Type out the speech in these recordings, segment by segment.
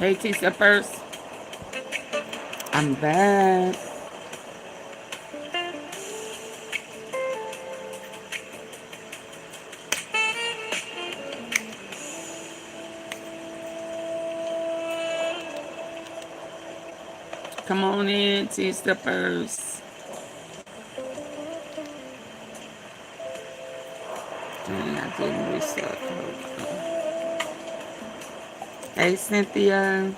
Hey, T first. I'm back. Come on in, T-steppers. Dang, I didn't reset. Hey, Cynthia.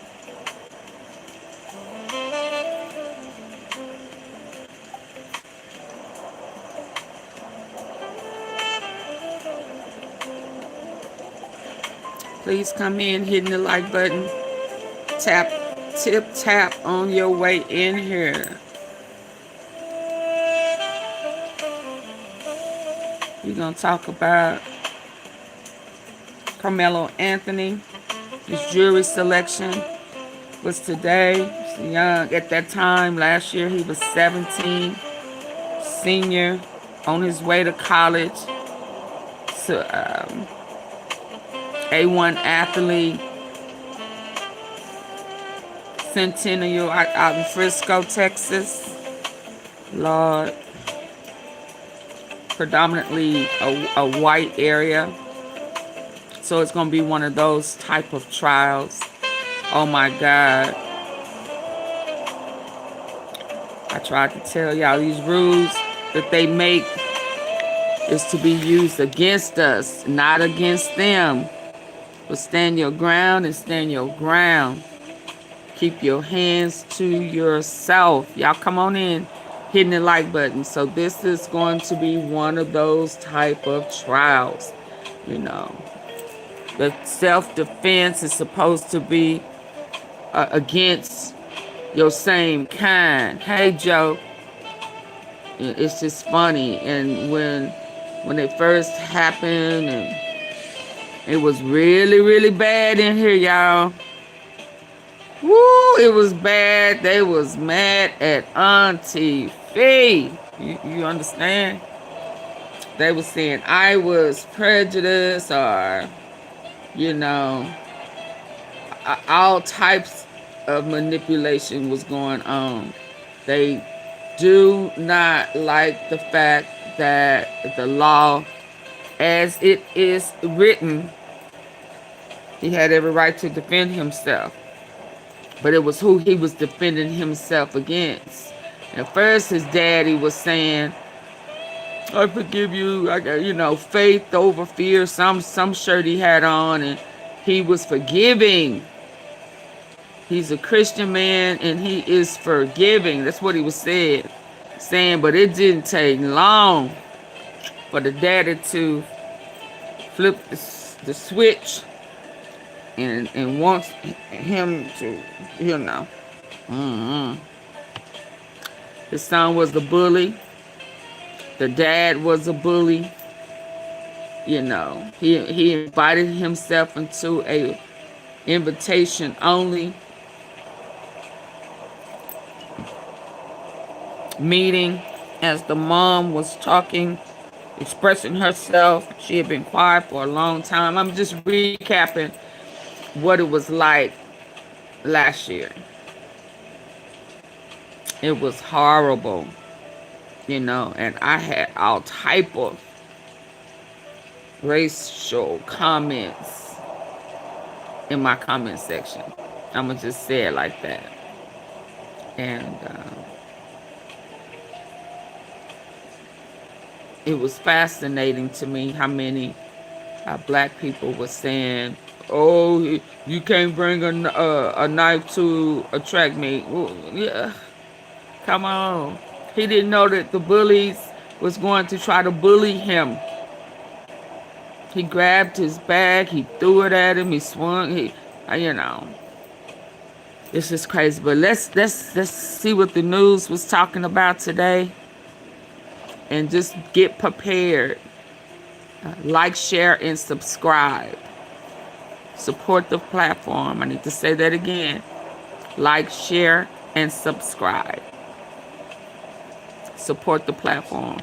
Please come in, hitting the like button. Tap on your way in here. We're going to talk about Karmelo Anthony. His jury selection was today. He's young. At that time, last year, he was 17. Senior, on his way to college. So, A1 athlete. Centennial out in Frisco, Texas. Lord. Predominantly a white area. So it's going to be one of those type of trials. Oh my God. I tried to tell y'all these rules that they make is to be used against us, not against them. But stand your ground and stand your ground. Keep your hands to yourself. Y'all come on in, hitting the like button. So this is going to be one of those type of trials. You know, the self-defense is supposed to be against your same kind. Hey, Joe. It's just funny. And when it first happened, and it was really, really bad in here, y'all. Woo, it was bad. They was mad at Auntie Fee. You understand? They was saying I was prejudiced, or, you know, all types of manipulation was going on. They do not like the fact that the law, as it is written, he had every right to defend himself. But it was who he was defending himself against. At first, his daddy was saying, I forgive you. I got, you know, faith over fear. Some shirt he had on, and he was forgiving. He's a Christian man, and he is forgiving. That's what he was saying. But it didn't take long for the daddy to flip the switch and wants him to, you know. His son was the bully. The dad was a bully. You know, he invited himself into a invitation only meeting as the mom was talking, expressing herself. She had been quiet for a long time. I'm just recapping what it was like last year. It was horrible, you know, and I had all type of racial comments in my comment section. I'm gonna just say it like that. And it was fascinating to me how many black people were saying, oh, you can't bring a knife to attract me. Well, yeah, come on. He didn't know that the bullies was going to try to bully him. He grabbed his bag, he threw it at him, he swung, you know. This is crazy. But let's see what the news was talking about today. And just get prepared. Like, share, and subscribe. Support the platform. I need to say that again. Like, share, and subscribe. Support the platform.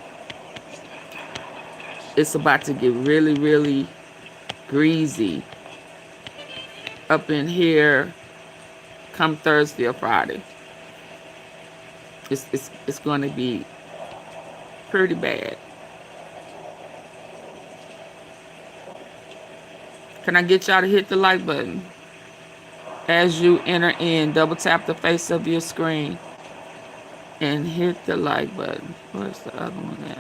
It's about to get really, really greasy up in here come Thursday or Friday. It's going to be pretty bad. Can I get y'all to hit the like button? As you enter in, double tap the face of your screen and hit the like button. Where's the other one at?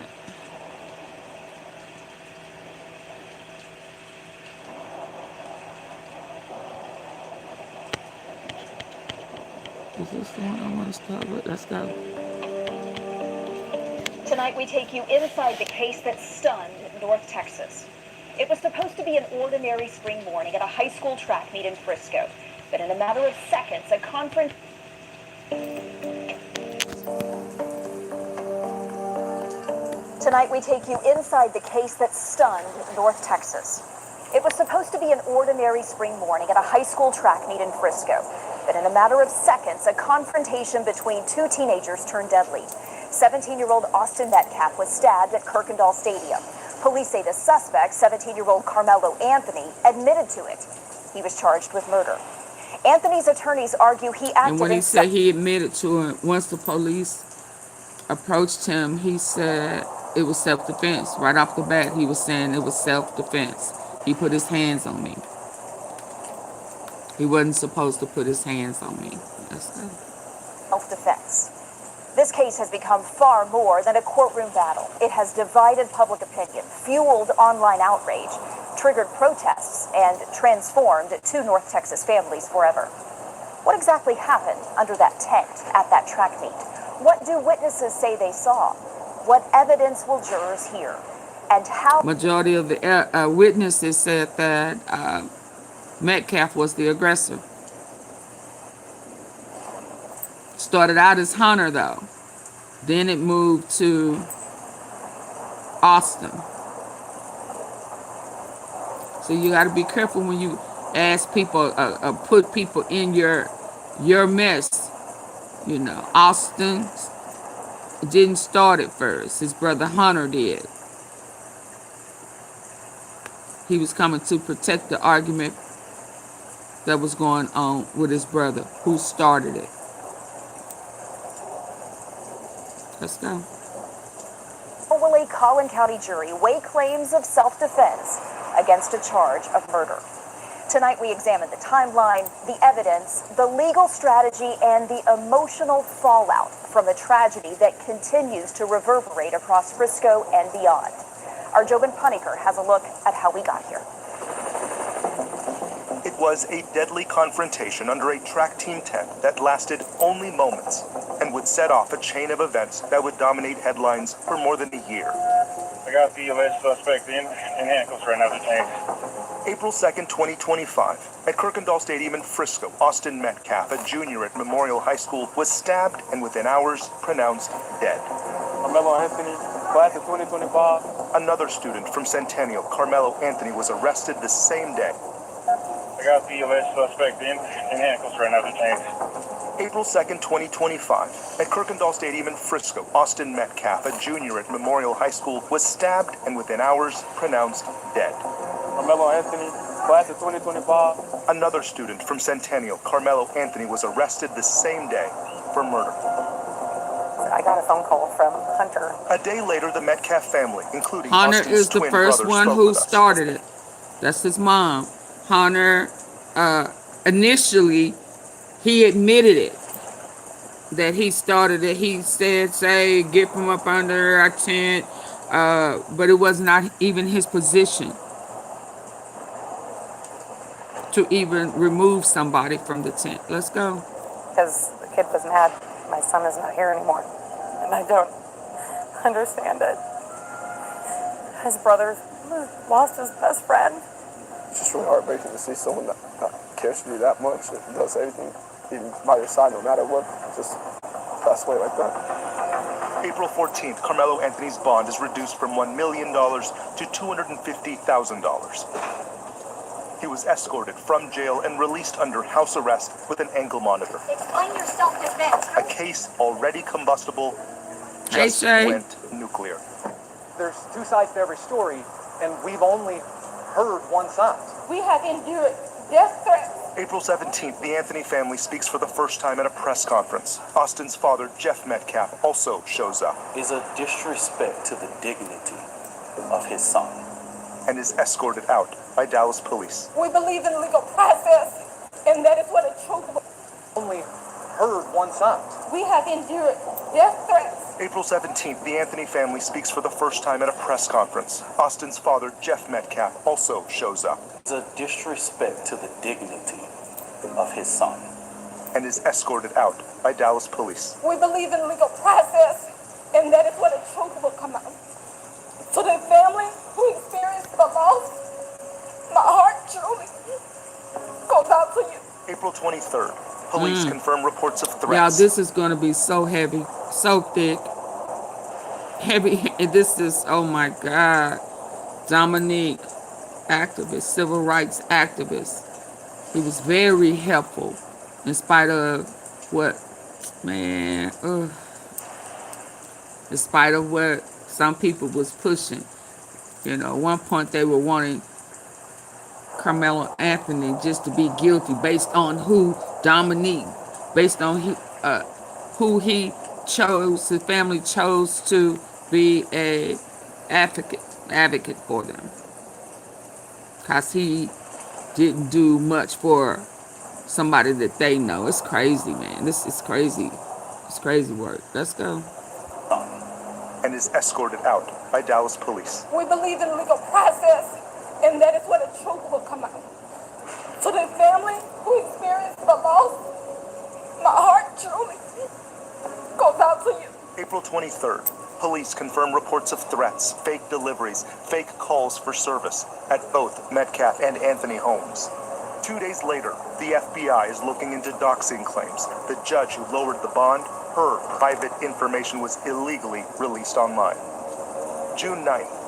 Is this the one I want to start with? Let's go. Tonight we take you inside the case that stunned North Texas. It was supposed to be an ordinary spring morning at a high school track meet in Frisco. But in a matter of seconds, a conference... Tonight we take you inside the case that stunned North Texas. It was supposed to be an ordinary spring morning at a high school track meet in Frisco. But in a matter of seconds, a confrontation between two teenagers turned deadly. 17-year-old Austin Metcalf was stabbed at Kirkendall Stadium. Police say the suspect, 17-year-old Karmelo Anthony, admitted to it. He was charged with murder. Anthony's attorneys argue he acted... And when he said he admitted to it, once the police approached him, he said it was self-defense. Right off the bat, he was saying it was self-defense. He put his hands on me. He wasn't supposed to put his hands on me. That's good. Self-defense. This case has become far more than a courtroom battle. It has divided public opinion, fueled online outrage, triggered protests, and transformed two North Texas families forever. What exactly happened under that tent at that track meet? What do witnesses say they saw? What evidence will jurors hear? And how... Majority of the witnesses said that Metcalf was the aggressor. Started out as Hunter, though. Then it moved to Austin. So you got to be careful when you ask people, put people in your mess. You know, Austin didn't start it first. His brother Hunter did. He was coming to protect the argument that was going on with his brother, who started it. Let's go. Will a Collin County jury weigh claims of self-defense against a charge of murder? Tonight we examine the timeline, the evidence, the legal strategy, and the emotional fallout from a tragedy that continues to reverberate across Frisco and beyond. Our Jobin Paniker has a look at how we got here. It was a deadly confrontation under a track team tent that lasted only moments and would set off a chain of events that would dominate headlines for more than a year. I got the alleged suspect in handcuffs right now, detained. April 2nd, 2025, at Kirkendall Stadium in Frisco, Austin Metcalf, a junior at Memorial High School, was stabbed and within hours pronounced dead. Karmelo Anthony, class of 2025. Another student from Centennial, Karmelo Anthony, was arrested the same day. I got the alleged suspect in handcuffs right now, detained. April 2nd, 2025, at Kirkendall Stadium in Frisco, Austin Metcalf, a junior at Memorial High School, was stabbed and within hours pronounced dead. Karmelo Anthony, class of 2025. Another student from Centennial, Karmelo Anthony, was arrested the same day for murder. I got a phone call from Hunter. A day later, the Metcalf family, including Hunter Austin's is the twin first brothers, one spoke who with us. started it. That's his mom. Hunter, initially, he admitted it, that he started it. He said, say, get from up under our tent, but it was not even his position to even remove somebody from the tent. Let's go. Because the kid was mad. My son is not here anymore. And I don't understand it. His brother lost his best friend. It's just really heartbreaking to see someone that cares for you that much, that does everything, even by your side, no matter what, just pass away like that. April 14th, Karmelo Anthony's bond is reduced from $1 million to $250,000. He was escorted from jail and released under house arrest with an ankle monitor. Explain your self-defense. A case already combustible Hey, just Shay. went nuclear. There's two sides to every story, and we've only heard one side. We have endured death threats April 17th, the Anthony family speaks for the first time at a press conference. Austin's father, Jeff Metcalf, also shows up. Is a disrespect to the dignity of his son. And is escorted out by Dallas police. We believe in legal process, and that is what a true... Only heard one side. We have endured death threats. April 17th, the Anthony family speaks for the first time at a press conference. Austin's father, Jeff Metcalf, also shows up. Is a disrespect to the dignity of his son. And is escorted out by Dallas police. We believe in legal process, and that is what a truth will come out. To the family who experienced the loss, my heart truly goes out to you. April 23rd, police confirm reports of threats. Y'all, this is going to be so heavy, so thick. Heavy. And this is, oh my God. Dominique, activist, civil rights activist. He was very helpful in spite of what, man, in spite of what some people was pushing. You know, at one point they were wanting Karmelo Anthony just to be guilty based on who Dominique, based on who he chose, his family chose to be a advocate for them. Because he didn't do much for somebody that they know. It's crazy, man. This is crazy. It's crazy work. Let's go. And is escorted out by Dallas police. We believe in legal process, and that is what a truth will come out. To the family who experienced the loss, my heart truly goes out to you. April 23rd, police confirm reports of threats, fake deliveries, fake calls for service at both Metcalf and Anthony homes. 2 days later, the FBI is looking into doxing claims. The judge who lowered the bond, her private information was illegally released online. June 9th,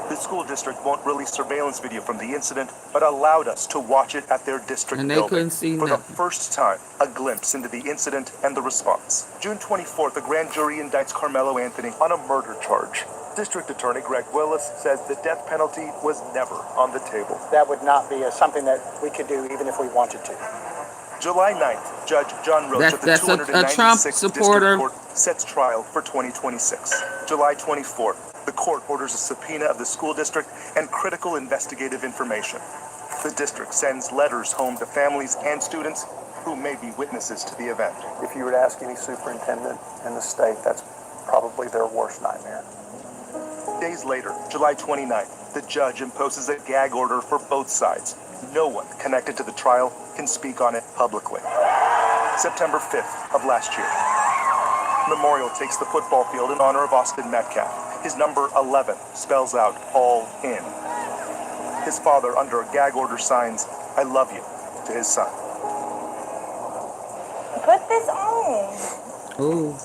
the school district won't release surveillance video from the incident, but allowed us to watch it at their district And they building. couldn't see For nothing. the first time, a glimpse into the incident and the response. June 24th, the grand jury indicts Karmelo Anthony on a murder charge. District Attorney Greg Willis says the death penalty was never on the table. That would not be something that we could do even if we wanted to. July 9th, Judge John Roach of the That's a 296th Trump District supporter. Court sets trial for 2026. July 24th, the court orders a subpoena of the school district and critical investigative information. The district sends letters home to families and students who may be witnesses to the event. If you were to ask any superintendent in the state, that's probably their worst nightmare. Days later, July 29th, the judge imposes a gag order for both sides. No one connected to the trial can speak on it publicly. September 5th of last year, Memorial takes the football field in honor of Austin Metcalf. His number 11 spells out all in. His father, under a gag order, signs, "I love you," to his son. Put this on. Ooh.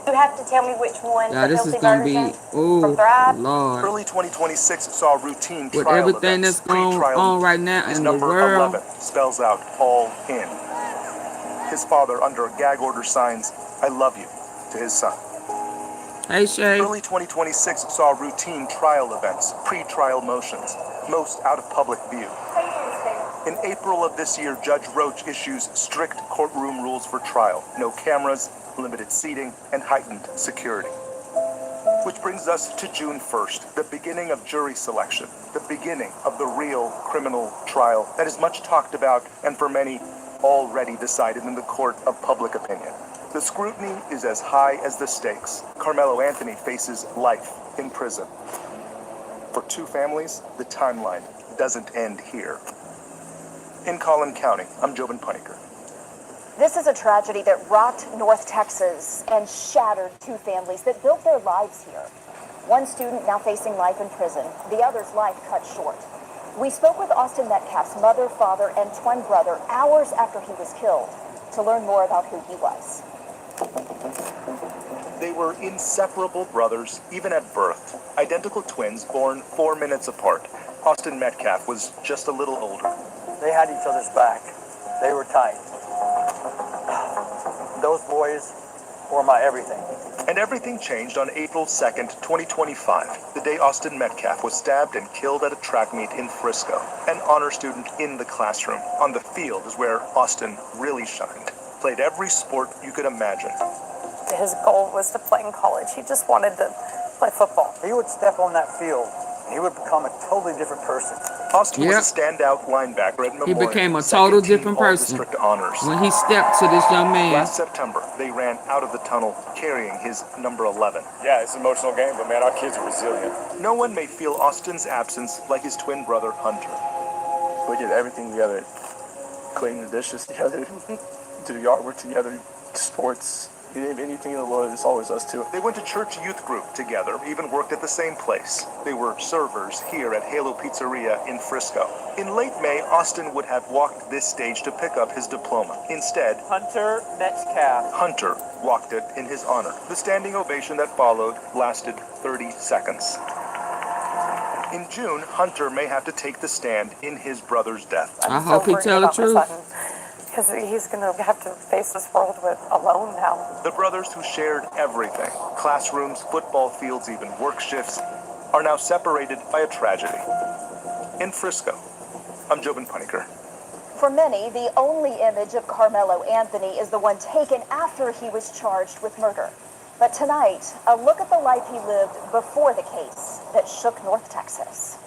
You have to tell me which one. Yeah, the this is healthy going to version be, ooh, from Thrive. Lord. Early 2026 saw routine With trial everything events, that's going pre-trial on right now His in the number world. 11 spells out all in. His father, under a gag order, signs, "I love you," to his son. Hey, Shay. Early 2026 saw routine trial events, pre-trial motions, most out of public view. In April of this year, Judge Roach issues strict courtroom rules for trial. No cameras, limited seating, and heightened security. Which brings us to June 1st, the beginning of jury selection, the beginning of the real criminal trial that is much talked about and for many already decided in the court of public opinion. The scrutiny is as high as the stakes. Karmelo Anthony faces life in prison. For two families, the timeline doesn't end here. In Collin County, I'm Jobin Piker. This is a tragedy that rocked North Texas and shattered two families that built their lives here. One student now facing life in prison, the other's life cut short. We spoke with Austin Metcalf's mother, father, and twin brother hours after he was killed to learn more about who he was. They were inseparable brothers, even at birth. Identical twins born 4 minutes apart. Austin Metcalf was just a little older. They had each other's back. They were tight. Those boys or my everything. And everything changed on April 2nd, 2025, the day Austin Metcalf was stabbed and killed at a track meet in Frisco. An honor student in the classroom. On the field is where Austin really shined. Played every sport you could imagine. His goal was to play in college. He just wanted to play football. He would step on that field, and he would become a totally different person. Austin was a standout linebacker at Memorial. He became a total different person when he stepped to this young man. Last September, they ran out of the tunnel carrying his number 11. Yeah, it's an emotional game, but man, our kids are resilient. No one may feel Austin's absence like his twin brother, Hunter. We did everything together. Clean the dishes together, do yard work together, sports. Anything in the world, it's always us two. They went to church youth group together, even worked at the same place. They were servers here at Halo Pizzeria in Frisco. In late May, Austin would have walked this stage to pick up his diploma. Instead, Hunter Metcalf. Hunter walked it in his honor. The standing ovation that followed lasted 30 seconds. In June, Hunter may have to take the stand in his brother's death. I hope he tells the truth. Because he's going to have to face this world alone now. The brothers who shared everything, classrooms, football fields, even work shifts, are now separated by a tragedy. In Frisco, I'm Jobin Puniker. For many, the only image of Karmelo Anthony is the one taken after he was charged with murder. But tonight, a look at the life he lived before the case that shook North Texas.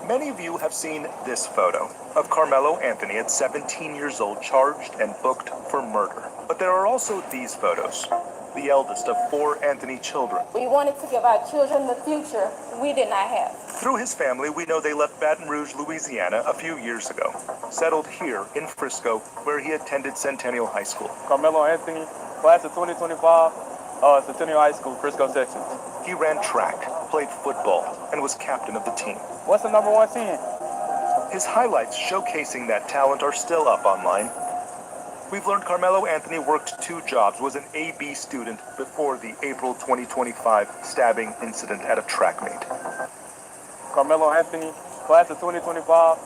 Many of you have seen this photo of Karmelo Anthony at 17 years old, charged and booked for murder. But there are also these photos, the eldest of 4 Anthony children. We wanted to give our children the future we did not have. Through his family, we know they left Baton Rouge, Louisiana a few years ago, settled here in Frisco, where he attended Centennial High School. Karmelo Anthony, class of 2025, Centennial High School, Frisco section. He ran track, played football, and was captain of the team. What's the number 1 team? His highlights showcasing that talent are still up online. We've learned Karmelo Anthony worked 2 jobs, was an AB student before the April 2025 stabbing incident at a track meet. Karmelo Anthony, class of 2025,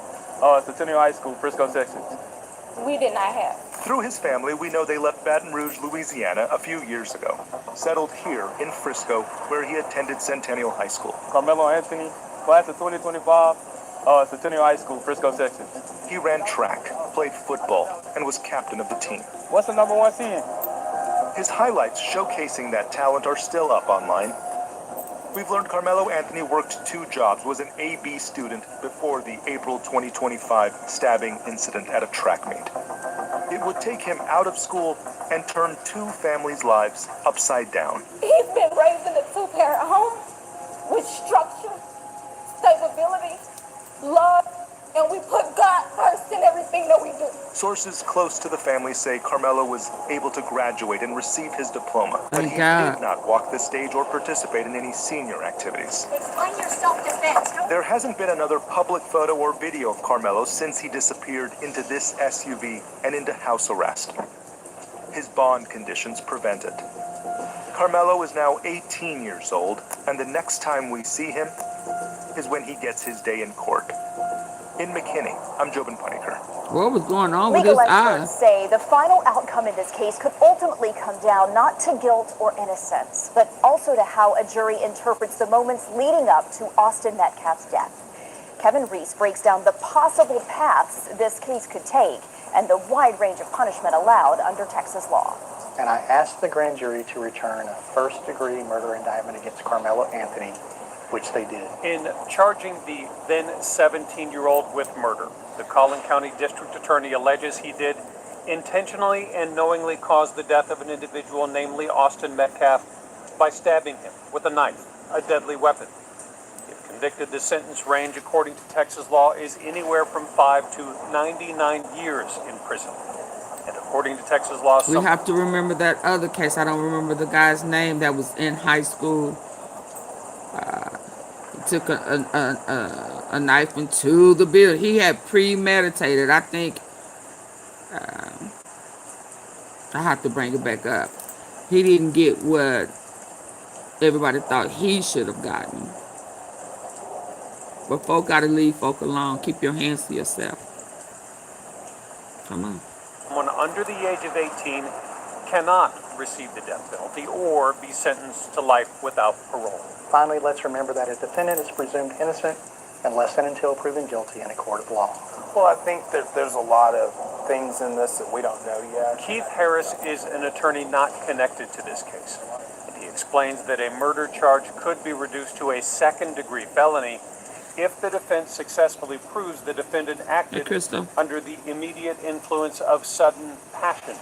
Centennial High School, Frisco section. We did not have. Through his family, we know they left Baton Rouge, Louisiana a few years ago, settled here in Frisco, where he attended Centennial High School. Karmelo Anthony, class of 2025, Centennial High School, Frisco section. He ran track, played football, and was captain of the team. What's the number 1 team? His highlights showcasing that talent are still up online. We've learned Karmelo Anthony worked 2 jobs, was an AB student before the April 2025 stabbing incident at a track meet. It would take him out of school and turn 2 families' lives upside down. He's been raised in a 2-parent home with structure, stability, love, and we put God first in everything that we do. Sources close to the family say Karmelo was able to graduate and receive his diploma, but he did not walk the stage or participate in any senior activities. Explain your self-defense. There hasn't been another public photo or video of Karmelo since he disappeared into this SUV and into house arrest. His bond conditions prevented. Karmelo is now 18 years old, and the next time we see him is when he gets his day in court. In McKinney, I'm Jobin Puniker. What was going on with his Legal eye? experts say the final outcome in this case could ultimately come down not to guilt or innocence, but also to how a jury interprets the moments leading up to Austin Metcalf's death. Kevin Reese breaks down the possible paths this case could take and the wide range of punishment allowed under Texas law. And I asked the grand jury to return a first-degree murder indictment against Karmelo Anthony, which they did. In charging the then 17-year-old with murder, the Collin County District Attorney alleges he did intentionally and knowingly cause the death of an individual, namely Austin Metcalf, by stabbing him with a knife, a deadly weapon. If convicted, the sentence range, according to Texas law, is anywhere from 5 to 99 years in prison. And according to Texas law, we have to remember that other case. I don't remember the guy's name that was in high school. Took a knife into the building. He had premeditated. I think I have to bring it back up. He didn't get what everybody thought he should have gotten. But folk gotta leave folk alone. Keep your hands to yourself. Come on. Someone under the age of 18 cannot receive the death penalty or be sentenced to life without parole. Finally, let's remember that a defendant is presumed innocent unless and until proven guilty in a court of law. Well, I think that there's a lot of things in this that we don't know yet. Keith Harris is an attorney not connected to this case. And he explains that a murder charge could be reduced to a second-degree felony if the defense successfully proves the defendant acted under the immediate influence of sudden passion.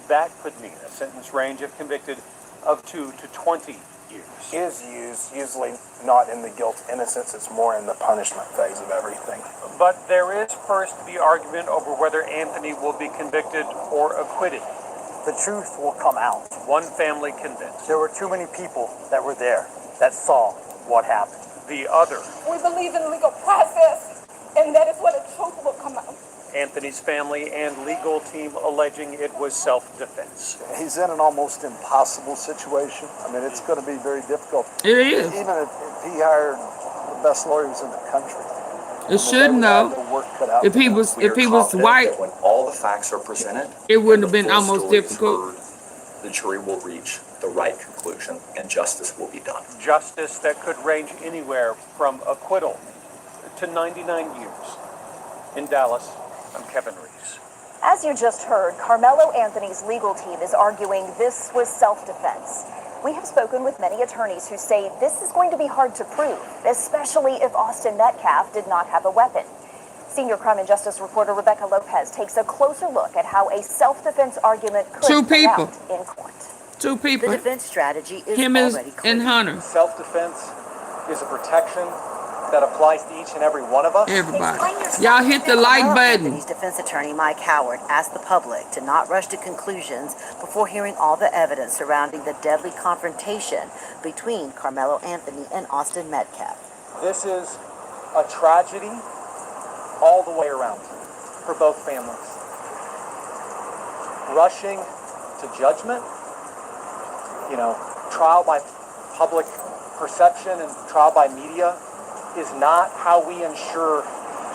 That could mean a sentence range if convicted of 2 to 20 years. Is used usually not in the guilt innocence, it's more in the punishment phase of everything. But there is first the argument over whether Anthony will be convicted or acquitted. The truth will come out. One family convinced. There were too many people that were there that saw what happened. The other. We believe in legal process, and that is where the truth will come out. Anthony's family and legal team alleging it was self-defense. He's in an almost impossible situation. I mean, it's going to be very difficult. It is. Even if he hired the best lawyers in the country. It shouldn't though. If he was white, when all the facts are presented, it wouldn't have been almost difficult. The jury will reach the right conclusion and justice will be done. Justice that could range anywhere from acquittal to 99 years. In Dallas, I'm Kevin Reese. As you just heard, Karmelo Anthony's legal team is arguing this was self-defense. We have spoken with many attorneys who say this is going to be hard to prove, especially if Austin Metcalf did not have a weapon. Senior crime and justice reporter Rebecca Lopez takes a closer look at how a self-defense argument could play out in court. Two people. The defense strategy is him already clear. and Hunter. Self-defense is a protection that applies to each and every one of us. Everybody. Y'all hit the like button. Anthony's defense attorney Mike Howard asked the public to not rush to conclusions before hearing all the evidence surrounding the deadly confrontation between Karmelo Anthony and Austin Metcalf. This is a tragedy all the way around for both families. Rushing to judgment, trial by public perception and trial by media is not how we ensure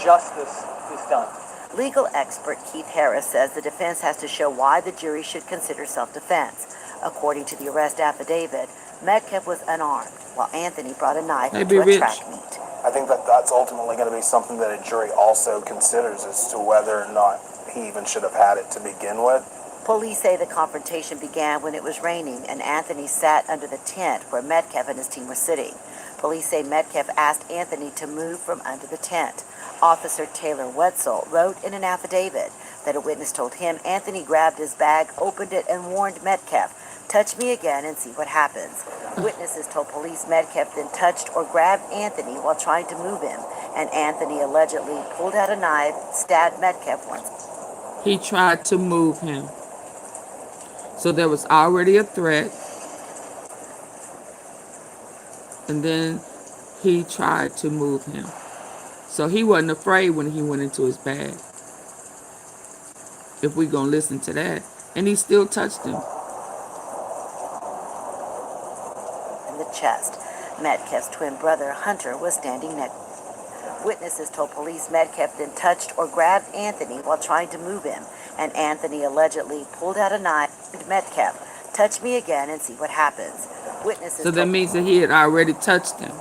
justice is done. Legal expert Keith Harris says the defense has to show why the jury should consider self-defense. According to the arrest affidavit, Metcalf was unarmed, while Anthony brought a knife to a track meet. I think that that's ultimately going to be something that a jury also considers as to whether or not he even should have had it to begin with. Police say the confrontation began when it was raining and Anthony sat under the tent where Metcalf and his team were sitting. Police say Metcalf asked Anthony to move from under the tent. Officer Taylor Wetzel wrote in an affidavit that a witness told him Anthony grabbed his bag, opened it, and warned Metcalf, "Touch me again and see what happens." Witnesses told police Metcalf then touched or grabbed Anthony while trying to move him, and Anthony allegedly pulled out a knife, stabbed Metcalf once. He tried to move him. So there was already a threat. And then he tried to move him. So he wasn't afraid when he went into his bag. If we're going to listen to that. And he still touched him. In the chest, Metcalf's twin brother, Hunter, was standing next. Witnesses told police Metcalf then touched or grabbed Anthony while trying to move him, and Anthony allegedly pulled out a knife and Metcalf, "Touch me again and see what happens." Witnesses so that means that he had already touched him.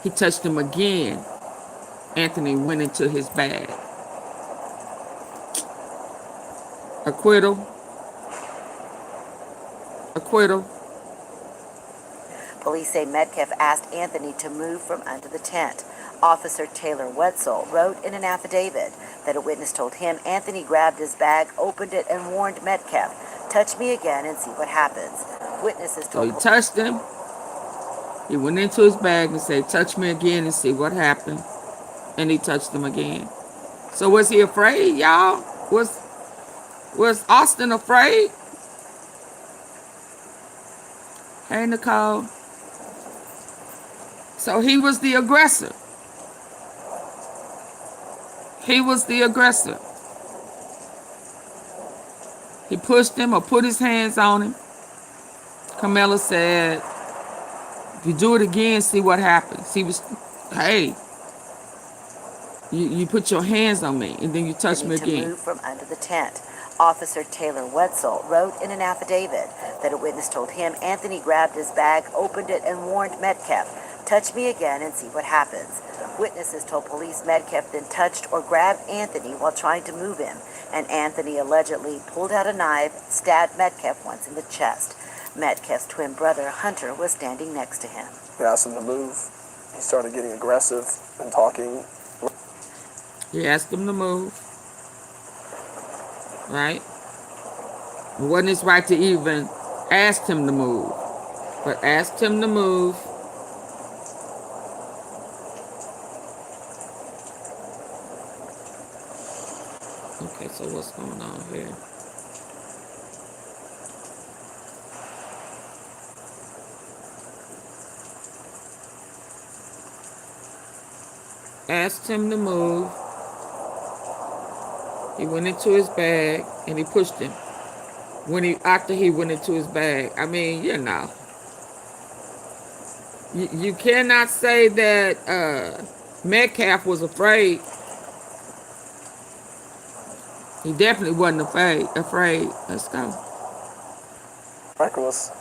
He touched him again. Anthony went into his bag. Acquittal. Acquittal. Police say Metcalf asked Anthony to move from under the tent. Officer Taylor Wetzel wrote in an affidavit that a witness told him Anthony grabbed his bag, opened it, and warned Metcalf, "Touch me again and see what happens." Witnesses told So he touched him. He went into his bag and said, "Touch me again and see what happened." And he touched him again. So was he afraid, y'all? Was Austin afraid? Hey, Nicole. So he was the aggressor. He was the aggressor. He pushed him or put his hands on him. Karmelo said, "If you do it again, see what happens." He was, "Hey, you put your hands on me and then you touch me again." To move from under the tent. Officer Taylor Wetzel wrote in an affidavit that a witness told him Anthony grabbed his bag, opened it, and warned Metcalf, "Touch me again and see what happens." Witnesses told police Metcalf then touched or grabbed Anthony while trying to move him, and Anthony allegedly pulled out a knife, stabbed Metcalf once in the chest. Metcalf's twin brother, Hunter, was standing next to him. We asked him to move. He started getting aggressive and talking. He asked him to move. Right? It wasn't his right to even ask him to move, but asked him to move. Okay, so what's going on here? Asked him to move. He went into his bag and he pushed him. After he went into his bag, I mean, you know, you cannot say that Metcalf was afraid. He definitely wasn't afraid. Let's go. Reckless.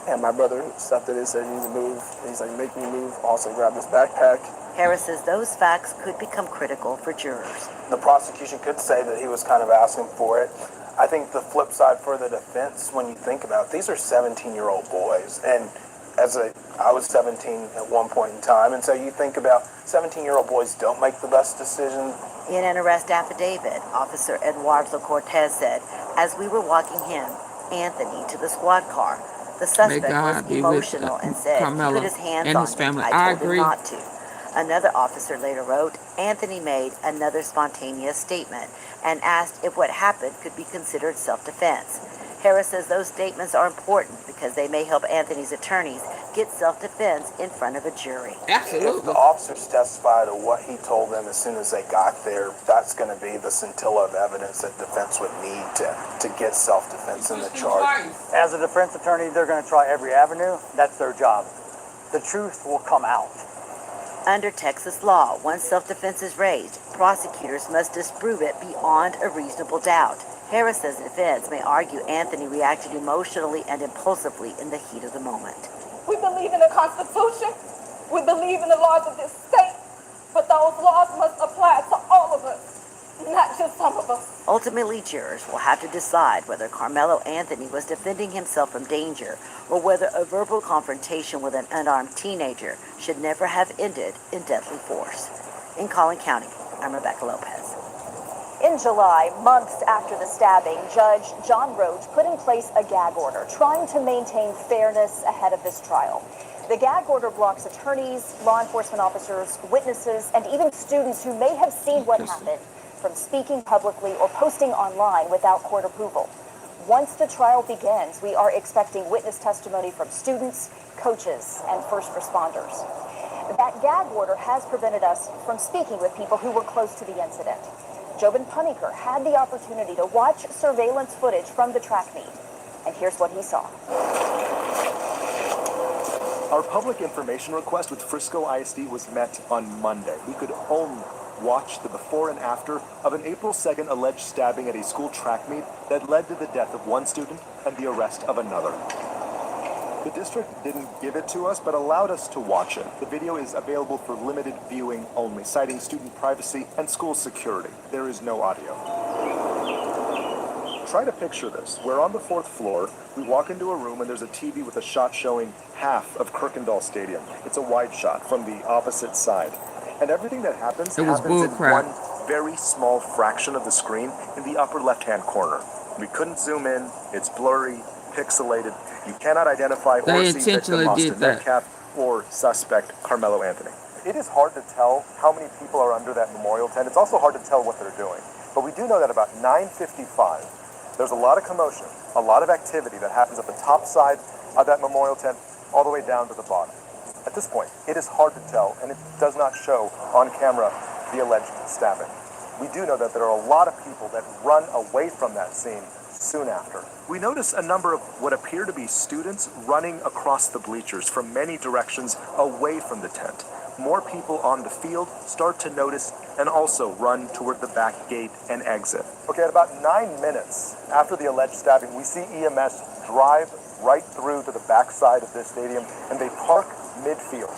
And my brother stepped in and said, "You need to move." He's like, "Make me move." Also grabbed his backpack. Harris says those facts could become critical for jurors. The prosecution could say that he was kind of asking for it. I think the flip side for the defense, when you think about it, these are 17-year-old boys. And I was 17 at one point in time. And so you think about 17-year-old boys don't make the best decision. In an arrest affidavit, Officer Eduardo Cortez said, "As we were walking him, Anthony, to the squad car, the suspect was emotional and said he put his hands on me. I told him not to." Another officer later wrote, "Anthony made another spontaneous statement and asked if what happened could be considered self-defense." Harris says those statements are important because they may help Anthony's attorneys get self-defense in front of a jury. Absolutely. If the officers testify to what he told them as soon as they got there, that's going to be the scintilla of evidence that defense would need to get self-defense in the charge. As a defense attorney, they're going to try every avenue. That's their job. The truth will come out. Under Texas law, once self-defense is raised, prosecutors must disprove it beyond a reasonable doubt. Harris says the defense may argue Anthony reacted emotionally and impulsively in the heat of the moment. We believe in the Constitution. We believe in the laws of this state. But those laws must apply to all of us, not just some of us. Ultimately, jurors will have to decide whether Karmelo Anthony was defending himself from danger or whether a verbal confrontation with an unarmed teenager should never have ended in deadly force. In Collin County, I'm Rebecca Lopez. In July, months after the stabbing, Judge John Roach put in place a gag order, trying to maintain fairness ahead of this trial. The gag order blocks attorneys, law enforcement officers, witnesses, and even students who may have seen what happened from speaking publicly or posting online without court approval. Once the trial begins, we are expecting witness testimony from students, coaches, and first responders. That gag order has prevented us from speaking with people who were close to the incident. Jobin Punniker had the opportunity to watch surveillance footage from the track meet, and here's what he saw. Our public information request with Frisco ISD was met on Monday. We could only watch the before and after of an April 2nd alleged stabbing at a school track meet that led to the death of one student and the arrest of another. The district didn't give it to us, but allowed us to watch it. The video is available for limited viewing only, citing student privacy and school security. There is no audio. Try to picture this. We're on the 4th floor. We walk into a room and there's a TV with a shot showing half of Kirkendall Stadium. It's a wide shot from the opposite side. And everything that happens in one very small fraction of the screen in the upper left-hand corner. We couldn't zoom in. It's blurry, pixelated. You cannot identify or see victim Austin Metcalf or suspect Karmelo Anthony. It is hard to tell how many people are under that memorial tent. It's also hard to tell what they're doing. But we do know that about 9:55, there's a lot of commotion, a lot of activity that happens at the top side of that memorial tent all the way down to the bottom. At this point, it is hard to tell, and it does not show on camera the alleged stabbing. We do know that there are a lot of people that run away from that scene soon after. We notice a number of what appear to be students running across the bleachers from many directions away from the tent. More people on the field start to notice and also run toward the back gate and exit. Okay, at about 9 minutes after the alleged stabbing, we see EMS drive right through to the backside of this stadium and they park midfield.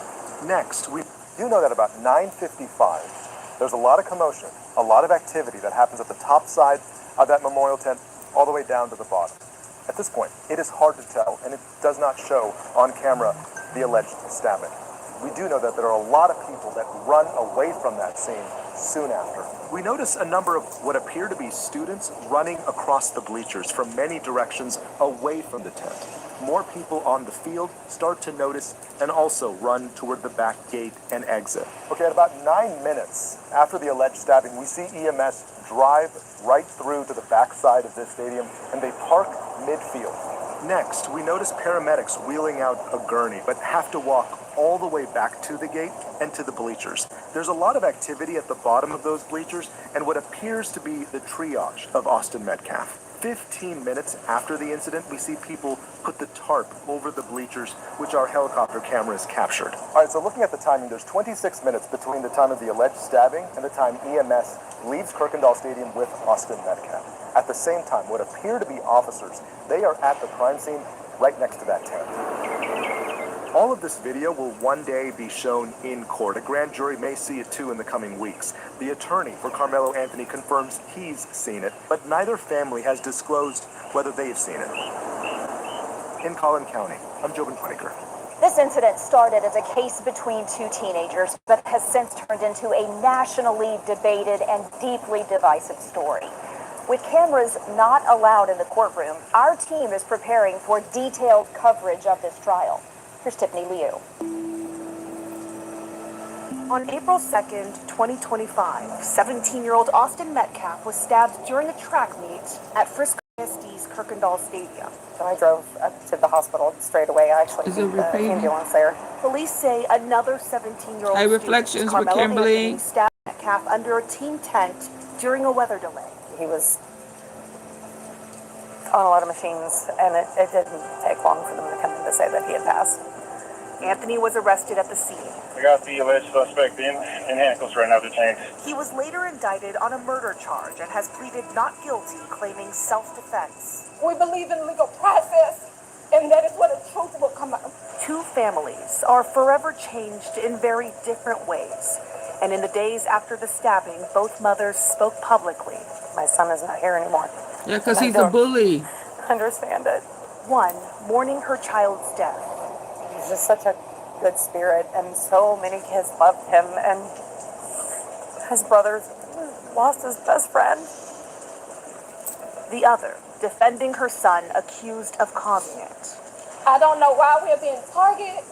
Next, we do know that about 9:55, there's a lot of commotion, a lot of activity that happens at the top side of that memorial tent all the way down to the bottom. At this point, it is hard to tell, and it does not show on camera the alleged stabbing. We do know that there are a lot of people that run away from that scene soon after. We notice a number of what appear to be students running across the bleachers from many directions away from the tent. More people on the field start to notice and also run toward the back gate and exit. Okay, at about 9 minutes after the alleged stabbing, we see EMS drive right through to the backside of this stadium and they park midfield. Next, we notice paramedics wheeling out a gurney, but have to walk all the way back to the gate and to the bleachers. There's a lot of activity at the bottom of those bleachers and what appears to be the triage of Austin Metcalf. 15 minutes after the incident, we see people put the tarp over the bleachers, which our helicopter cameras captured. All right, so looking at the timing, there's 26 minutes between the time of the alleged stabbing and the time EMS leaves Kirkendall Stadium with Austin Metcalf. At the same time, what appear to be officers, they are at the crime scene right next to that tent. All of this video will one day be shown in court. A grand jury may see it too in the coming weeks. The attorney for Karmelo Anthony confirms he's seen it, but neither family has disclosed whether they've seen it. In Collin County, I'm Jobin Piker. This incident started as a case between two teenagers, but has since turned into a nationally debated and deeply divisive story. With cameras not allowed in the courtroom, our team is preparing for detailed coverage of this trial. Here's Tiffany Liu. On April 2nd, 2025, 17-year-old Austin Metcalf was stabbed during a track meet at Frisco ISD's Kirkendall Stadium. So I drove up to the hospital straight away. I actually beat the ambulance there. Police say another 17-year-old Hey, reflections with Karmelo Kimberly. Anthony stabbed Metcalf under a team tent during a weather delay. He was on a lot of machines, and it didn't take long for them to come in to say that he had passed. Anthony was arrested at the scene. We got the alleged suspect in handcuffs right now, detained. He was later indicted on a murder charge and has pleaded not guilty, claiming self-defense. We believe in legal process, and that is what the truth will come out. Two families are forever changed in very different ways. And in the days after the stabbing, both mothers spoke publicly. My son is not here anymore. Yeah, because he's a bully. Understand it. One mourning her child's death. He's just such a good spirit, and so many kids loved him, and his brother's lost his best friend. The other defending her son accused of causing it. I don't know why we're being targeted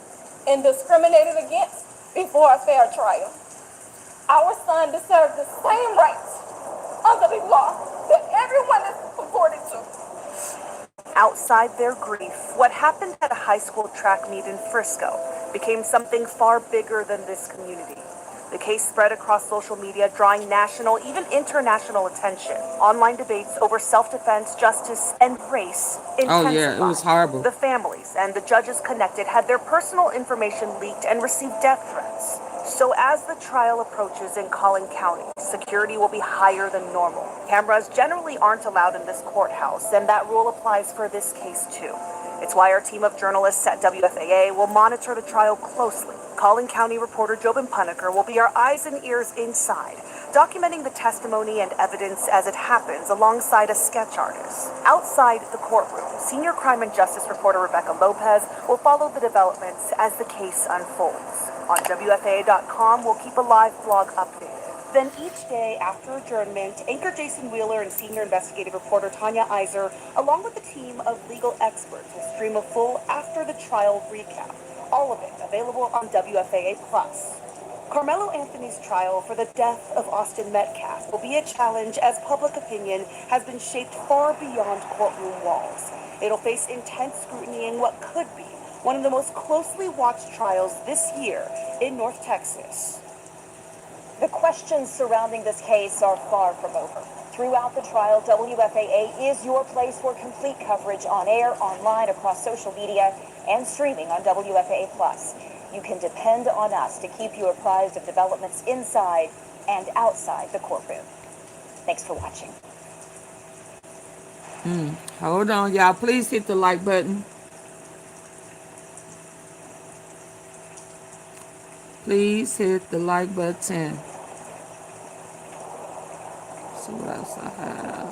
and discriminated against before a fair trial. Our son deserves the same rights under the law that everyone is afforded to. Outside their grief, what happened at a high school track meet in Frisco became something far bigger than this community. The case spread across social media, drawing national, even international attention. Online debates over self-defense, justice, and race intensified. Oh yeah, it was horrible. The families and the judges connected had their personal information leaked and received death threats. So as the trial approaches in Collin County, security will be higher than normal. Cameras generally aren't allowed in this courthouse, and that rule applies for this case too. It's why our team of journalists at WFAA will monitor the trial closely. Collin County reporter Jobin Piker will be our eyes and ears inside, documenting the testimony and evidence as it happens alongside a sketch artist. Outside the courtroom, senior crime and justice reporter Rebecca Lopez will follow the developments as the case unfolds. On WFAA.com, we'll keep a live blog updated. Then each day after adjournment, anchor Jason Wheeler and senior investigative reporter Tanya Iser, along with a team of legal experts, will stream a full after the trial recap. All of it available on WFAA+. Karmelo Anthony's trial for the death of Austin Metcalf will be a challenge as public opinion has been shaped far beyond courtroom walls. It'll face intense scrutiny in what could be one of the most closely watched trials this year in North Texas. The questions surrounding this case are far from over. Throughout the trial, WFAA is your place for complete coverage on air, online, across social media, and streaming on WFAA+. You can depend on us to keep you apprised of developments inside and outside the courtroom. Thanks for watching. Hold on, y'all. Please hit the like button. Please hit the like button. See what else I have.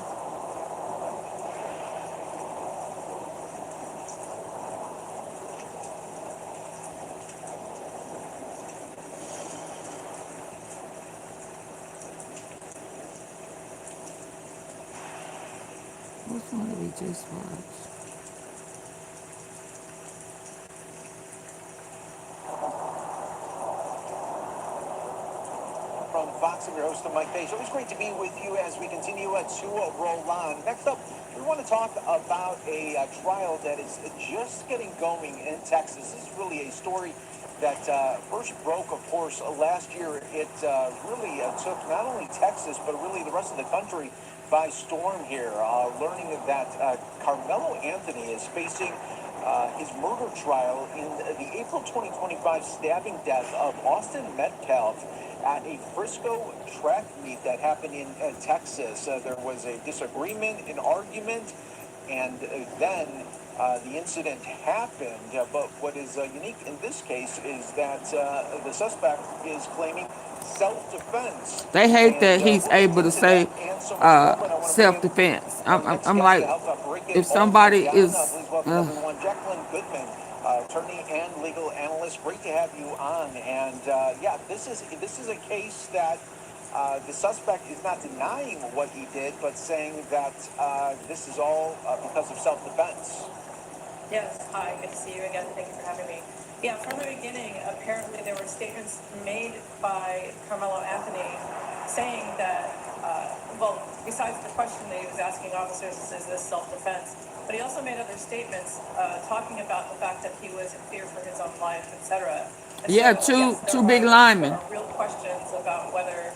Which one did we just watch? From Fox, I'm your host, Mike Page. Always great to be with you as we continue to roll on. Next up, we want to talk about a trial that is just getting going in Texas. This is really a story that first broke, of course, last year. It really took not only Texas, but really the rest of the country by storm here. Learning that Karmelo Anthony is facing his murder trial in the April 2025 stabbing death of Austin Metcalf at a Frisco track meet that happened in Texas. There was a disagreement, an argument, and then the incident happened. But what is unique in this case is that the suspect is claiming self-defense. They hate that he's able to say self-defense. I'm like, if somebody is... Jacqueline Goodman, attorney and legal analyst. Great to have you on. And yeah, this is a case that the suspect is not denying what he did, but saying that this is all because of self-defense. Yes, hi, good to see you again. Thank you for having me. Yeah, from the beginning, apparently there were statements made by Karmelo Anthony saying that, well, besides the question that he was asking officers, is this self-defense? But he also made other statements talking about the fact that he was in fear for his own life, etc. Yeah, two big linemen. There are real questions about whether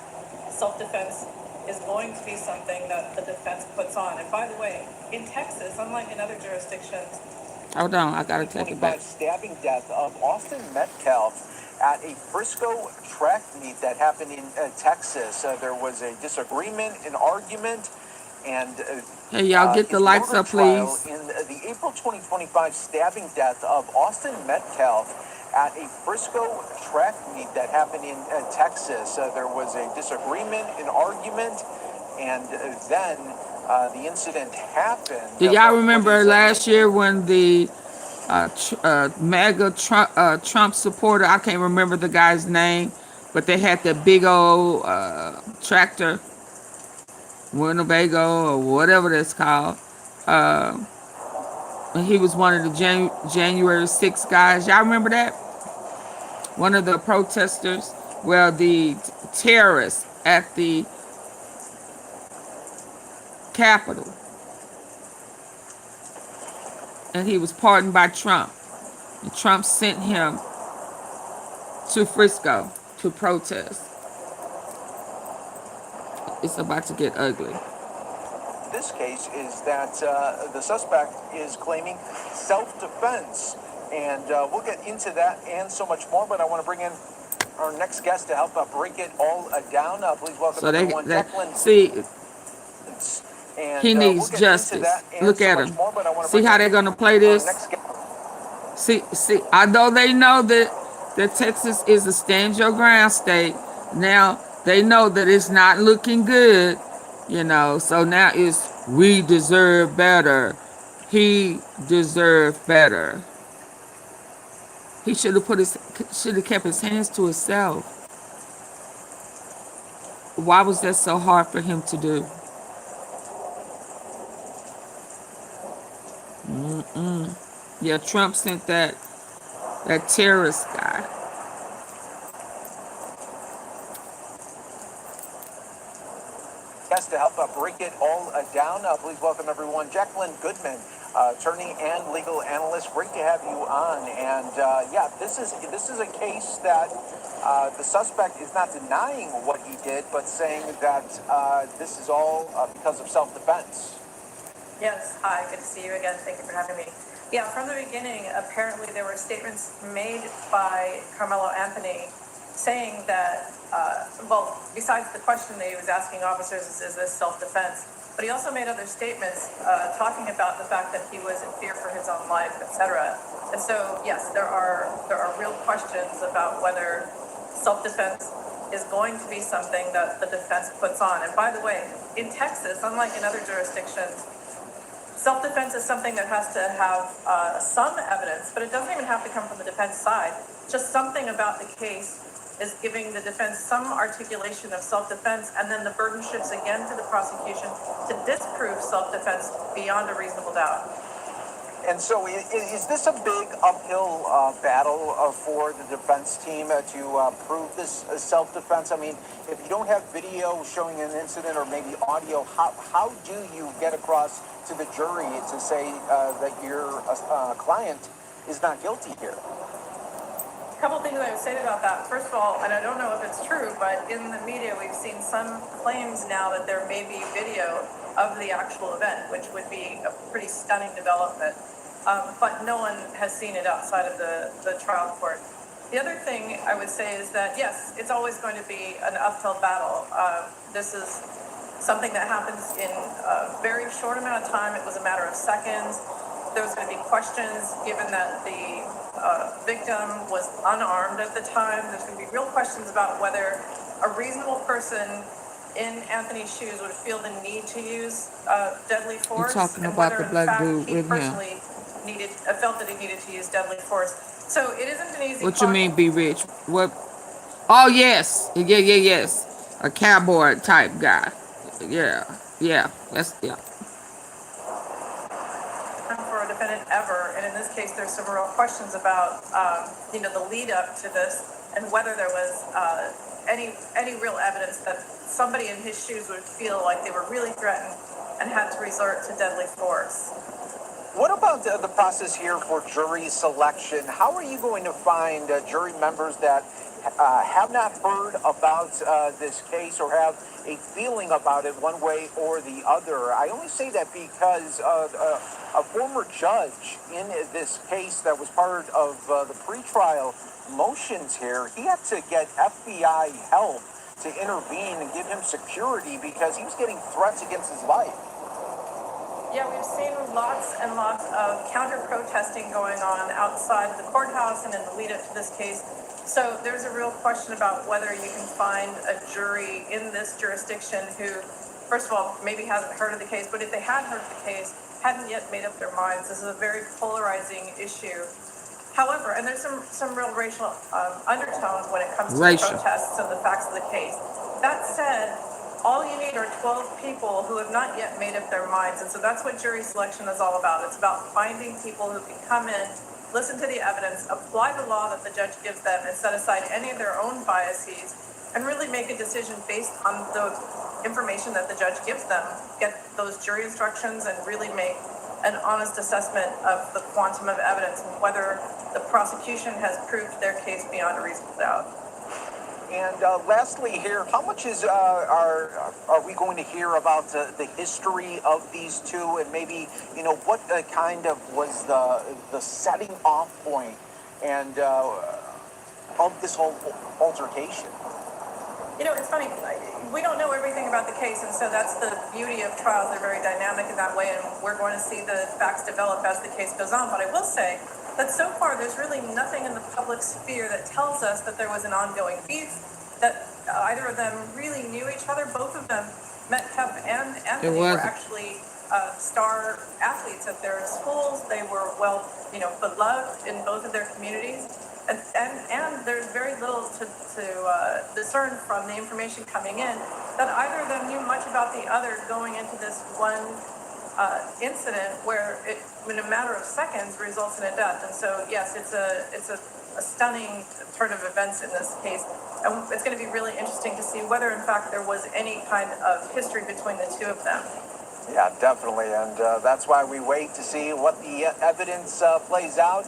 self-defense is going to be something that the defense puts on. And by the way, in Texas, unlike in other jurisdictions, hold on, I gotta take it back. Stabbing death of Austin Metcalf at a Frisco track meet that happened in Texas. There was a disagreement, an argument, and hey, y'all, get the likes up, please. In the April 2025 stabbing death of Austin Metcalf at a Frisco track meet that happened in Texas. There was a disagreement, an argument, and then the incident happened. Do y'all remember last year when the Maga Trump supporter, I can't remember the guy's name, but they had that big old tractor, Winnebago or whatever that's called. And he was one of the January 6th guys. Y'all remember that? One of the protesters, well, the terrorists at the Capitol. And he was pardoned by Trump. And Trump sent him to Frisco to protest. It's about to get ugly. This case is that the suspect is claiming self-defense. And we'll get into that and so much more, but I want to bring in our next guest to help break it all down. Please welcome everyone. See, he needs justice. Look at him. See how they're going to play this? See, although they know that Texas is a stand your ground state, now they know that it's not looking good, you know, so now it's we deserve better. He deserved better. He should have kept his hands to himself. Why was that so hard for him to do? Yeah, Trump sent that terrorist guy. To help break it all down, please welcome everyone. Jacqueline Goodman, attorney and legal analyst. Great to have you on. And yeah, this is a case that the suspect is not denying what he did, but saying that this is all because of self-defense. Yes, hi, good to see you again. Thank you for having me. Yeah, from the beginning, apparently there were statements made by Karmelo Anthony saying that, well, besides the question that he was asking officers, is this self-defense? But he also made other statements talking about the fact that he was in fear for his own life, etc. And so, yes, there are real questions about whether self-defense is going to be something that the defense puts on. And by the way, in Texas, unlike in other jurisdictions, self-defense is something that has to have some evidence, but it doesn't even have to come from the defense side. Just something about the case is giving the defense some articulation of self-defense, and then the burden shifts again to the prosecution to disprove self-defense beyond a reasonable doubt. And so is this a big uphill battle for the defense team to prove this self-defense? I mean, if you don't have video showing an incident or maybe audio, how do you get across to the jury to say that your client is not guilty here? A couple things I would say about that. First of all, and I don't know if it's true, but in the media we've seen some claims now that there may be video of the actual event, which would be a pretty stunning development. But no one has seen it outside of the trial court. The other thing I would say is that, yes, it's always going to be an uphill battle. This is something that happens in a very short amount of time. It was a matter of seconds. There's going to be questions, given that the victim was unarmed at the time. There's going to be real questions about whether a reasonable person in Anthony's shoes would feel the need to use deadly force. You're talking and about whether, the black dude he with him. personally felt that he needed to use deadly force. So it isn't an easy What you mean, be rich? What? Oh, yes. Yes. A cowboy type guy. Yeah. That's, yeah. For a defendant ever, and in this case, there's some real questions about, the lead up to this and whether there was any real evidence that somebody in his shoes would feel like they were really threatened and had to resort to deadly force. What about the process here for jury selection? How are you going to find jury members that have not heard about this case or have a feeling about it one way or the other? I only say that because a former judge in this case that was part of the pretrial motions here, he had to get FBI help to intervene and give him security because he was getting threats against his life. Yeah, we've seen lots and lots of counter-protesting going on outside of the courthouse and in the lead-up to this case. So there's a real question about whether you can find a jury in this jurisdiction who, first of all, maybe hasn't heard of the case, but if they had heard of the case, hadn't yet made up their minds. This is a very polarizing issue. However, and there's some real racial undertones when it comes to the protests and the facts of the case. That said, all you need are 12 people who have not yet made up their minds. And so that's what jury selection is all about. It's about finding people who can come in, listen to the evidence, apply the law that the judge gives them, and set aside any of their own biases, and really make a decision based on the information that the judge gives them, get those jury instructions, and really make an honest assessment of the quantum of evidence and whether the prosecution has proved their case beyond a reasonable doubt. And lastly here, how much are we going to hear about the history of these two, and maybe, what kind of was the setting off point and of this whole altercation? It's funny, we don't know everything about the case, and so that's the beauty of trials. They're very dynamic in that way, and we're going to see the facts develop as the case goes on. But I will say that so far there's really nothing in the public sphere that tells us that there was an ongoing beef, that either of them really knew each other. Both of them, Metcalf and Anthony, were actually star athletes at their schools. They were beloved in both of their communities. And there's very little to discern from the information coming in that either of them knew much about the other going into this one incident where it, in a matter of seconds, results in a death. And so, yes, it's a stunning turn of events in this case. And it's going to be really interesting to see whether, in fact, there was any kind of history between the two of them. Yeah, definitely, and that's why we wait to see what the evidence plays out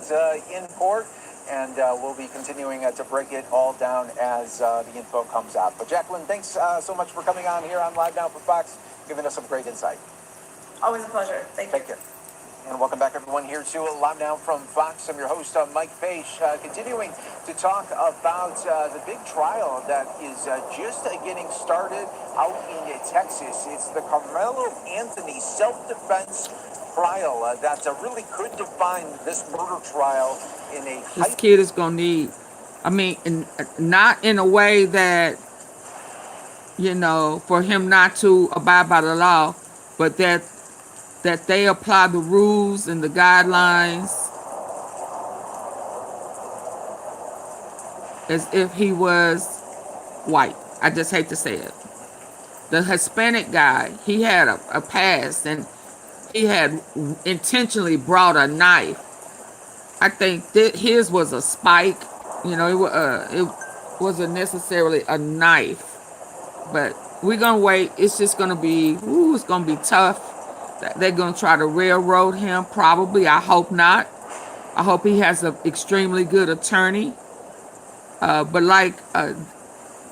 in court, and we'll be continuing to break it all down as the info comes out. But Jacqueline, thanks so much for coming on here on Live Now for Fox, giving us some great insight. Always a pleasure. Thank you. Take care. And welcome back, everyone, here to Live Now from Fox. I'm your host, Mike Page, continuing to talk about the big trial that is just getting started out in Texas. It's the Karmelo Anthony self-defense trial that really could define this murder trial in a... This kid is going to need, I mean, not in a way that, you know, for him not to abide by the law, but that they apply the rules and the guidelines as if he was white. I just hate to say it. The Hispanic guy, he had a past, and he had intentionally brought a knife. I think that his was a spike. You know, it wasn't necessarily a knife. But we're going to wait. It's just going to be, it's going to be tough. They're going to try to railroad him, probably. I hope not. I hope he has an extremely good attorney. But like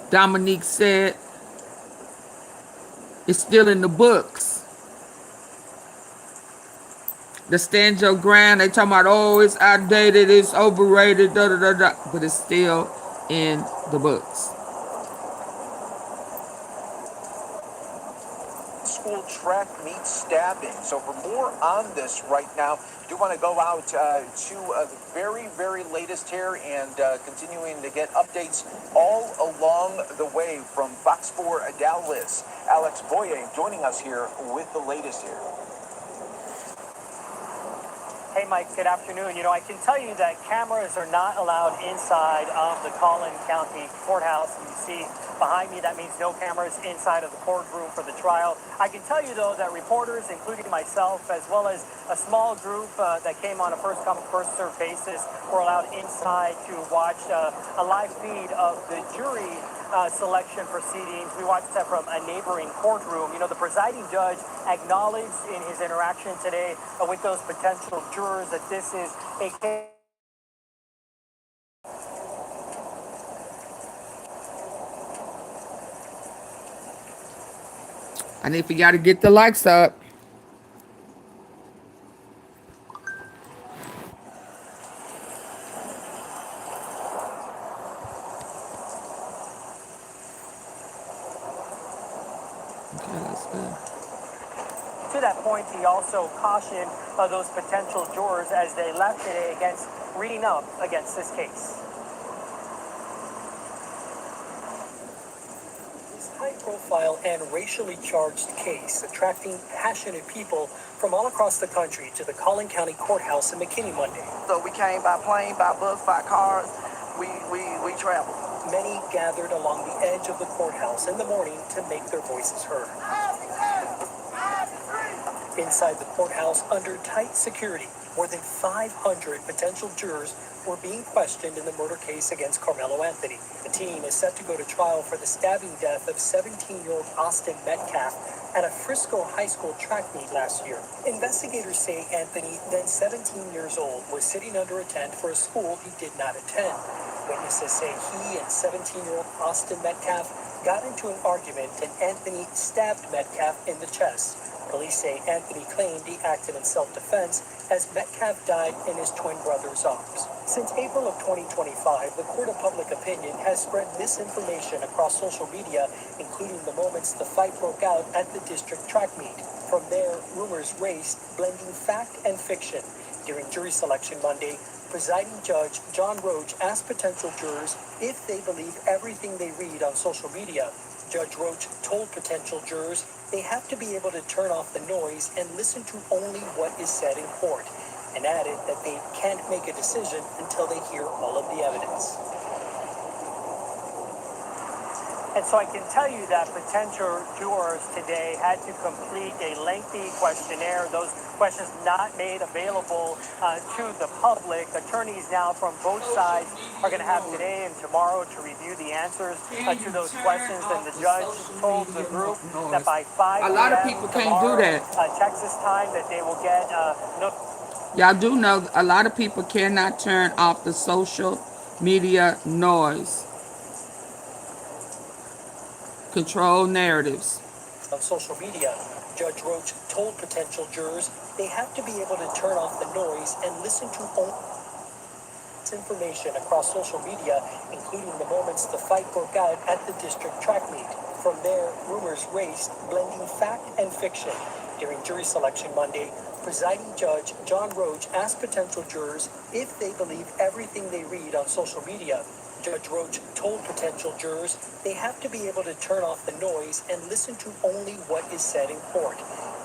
Dominique said, it's still in the books. The stand your ground, they talking about, oh, it's outdated, it's overrated, da da da da. But it's still in the books. School track meet stabbing. So for more on this right now, I do want to go out to the very, very latest here and continuing to get updates all along the way from Fox 4 Dallas. Alex Boye joining us here with the latest here. Hey, Mike, good afternoon. You know, I can tell you that cameras are not allowed inside of the Collin County Courthouse. You see behind me, that means no cameras inside of the courtroom for the trial. I can tell you, though, that reporters, including myself, as well as a small group that came on a first-come, first-served basis, were allowed inside to watch a live feed of the jury selection proceedings. We watched that from a neighboring courtroom. You know, the presiding judge acknowledged in his interaction today with those potential jurors that this is a case. I need for y'all to get the likes up. To that point, he also cautioned those potential jurors as they left today against reading up against this case. This high-profile and racially charged case attracting passionate people from all across the country to the Collin County Courthouse in McKinney Monday. So we came by plane, by bus, by cars. We traveled. Many gathered along the edge of the courthouse in the morning to make their voices heard. Inside the courthouse, under tight security, more than 500 potential jurors were being questioned in the murder case against Karmelo Anthony. The team is set to go to trial for the stabbing death of 17-year-old Austin Metcalf at a Frisco high school track meet last year. Investigators say Anthony, then 17 years old, was sitting under a tent for a school he did not attend. Witnesses say he and 17-year-old Austin Metcalf got into an argument and Anthony stabbed Metcalf in the chest. Police say Anthony claimed he acted in self-defense as Metcalf died in his twin brother's arms. Since April of 2025, the Court of Public Opinion has spread misinformation across social media, including the moments the fight broke out at the district track meet. From there, rumors raced, blending fact and fiction. During jury selection Monday, presiding judge John Roach asked potential jurors if they believe everything they read on social media. Judge Roach told potential jurors they have to be able to turn off the noise and listen to only what is said in court, and added that they can't make a decision until they hear all of the evidence. And so I can tell you that potential jurors today had to complete a lengthy questionnaire. Those questions not made available to the public. Attorneys now from both sides are going to have today and tomorrow to review the answers to those questions. And the judge told the group that by 5 A lot of p.m. people can't do tomorrow, that. Texas time, that they will get Y'all do know a lot of people cannot turn off the social media noise. Control narratives. On social media, Judge Roach told potential jurors they have to be able to turn off the noise and listen to only information across social media, including the moments the fight broke out at the district track meet. From there, rumors raced, blending fact and fiction. During jury selection Monday, presiding judge John Roach asked potential jurors if they believe everything they read on social media. Judge Roach told potential jurors they have to be able to turn off the noise and listen to only what is said in court,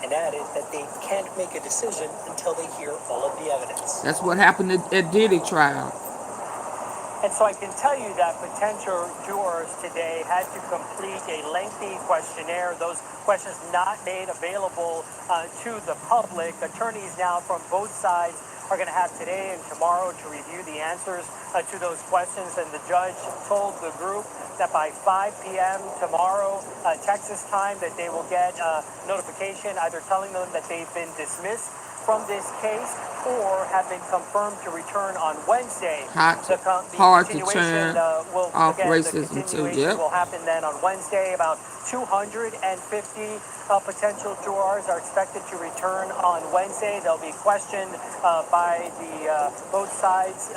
and added that they can't make a decision until they hear all of the evidence. That's what happened at Diddy trial. And so I can tell you that potential jurors today had to complete a lengthy questionnaire. Those questions not made available to the public. Attorneys now from both sides are going to have today and tomorrow to review the answers to those questions. And the judge told the group that by 5 p.m. tomorrow, Texas time, that they will get a notification either telling them that they've been dismissed from this case or have been confirmed to return on Wednesday. Hard to turn off racism too. Yep. Will happen then on Wednesday. About 250 potential jurors are expected to return on Wednesday. They'll be questioned by the both sides,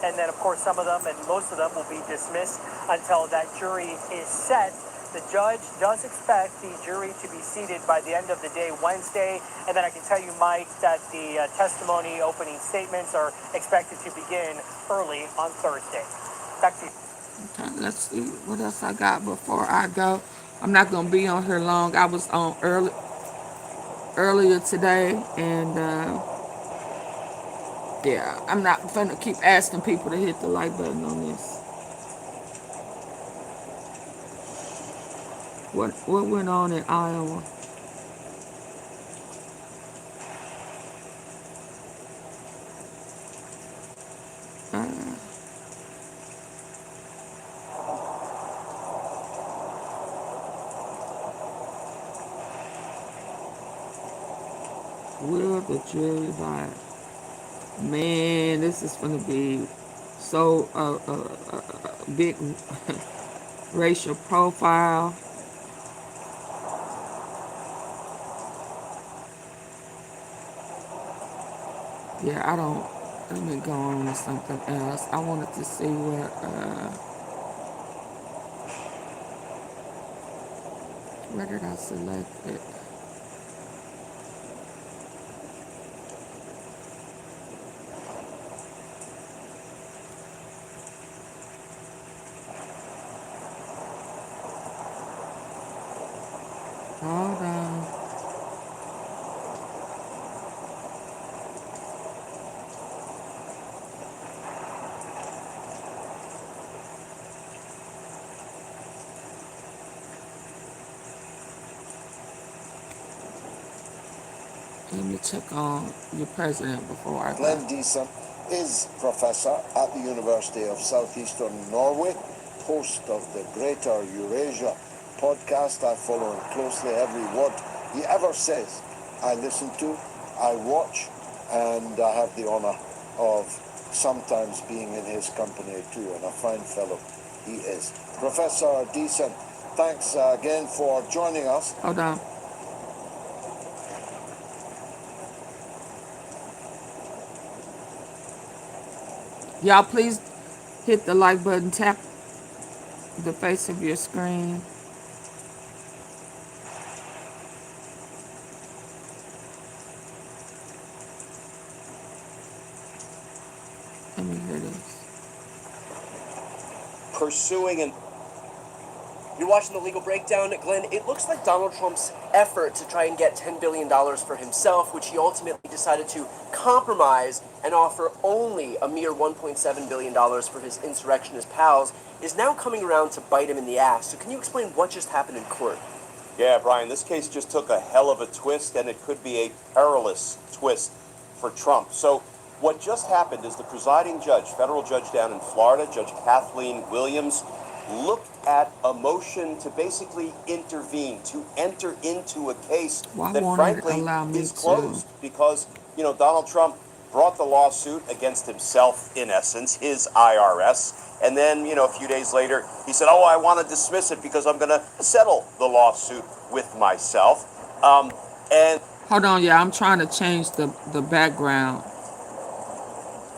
and then of course some of them and most of them will be dismissed until that jury is set. The judge does expect the jury to be seated by the end of the day Wednesday. And then I can tell you, Mike, that the testimony opening statements are expected to begin early on Thursday. Back to you. Okay, let's see what else I got before I go. I'm not going to be on here long. I was on earlier today, and yeah, I'm not going to keep asking people to hit the like button on this. What went on in Iowa? Will the jury buy? Man, this is going to be so big racial profile. Yeah, I don't. Let me go on to something else. I wanted to see what. Where did I select it? Hold on. Let me check on your president before I go. Glenn Deason is professor at the University of Southeastern Norway, host of the Greater Eurasia podcast. I follow him closely. Every word he ever says, I listen to, I watch, and I have the honor of sometimes being in his company too, and a fine fellow he is. Professor Deason, thanks again for joining us. Hold on. Y'all please hit the like button, tap the face of your screen. Let me hear this. Pursuing an You're watching The Legal Breakdown. Glenn, it looks like Donald Trump's effort to try and get $10 billion for himself, which he ultimately decided to compromise and offer only a mere $1.7 billion for his insurrectionist pals, is now coming around to bite him in the ass. So can you explain what just happened in court? Yeah, Brian, this case just took a hell of a twist, and it could be a perilous twist for Trump. So what just happened is the presiding judge, federal judge down in Florida, Judge Kathleen Williams, looked at a motion to basically intervene, to enter into a case Why that won't it frankly allow me is to? closed because, Donald Trump brought the lawsuit against himself, in essence, his IRS. And then, a few days later, he said, I want to dismiss it because I'm going to settle the lawsuit with myself. And Hold on, yeah, I'm trying to change the background,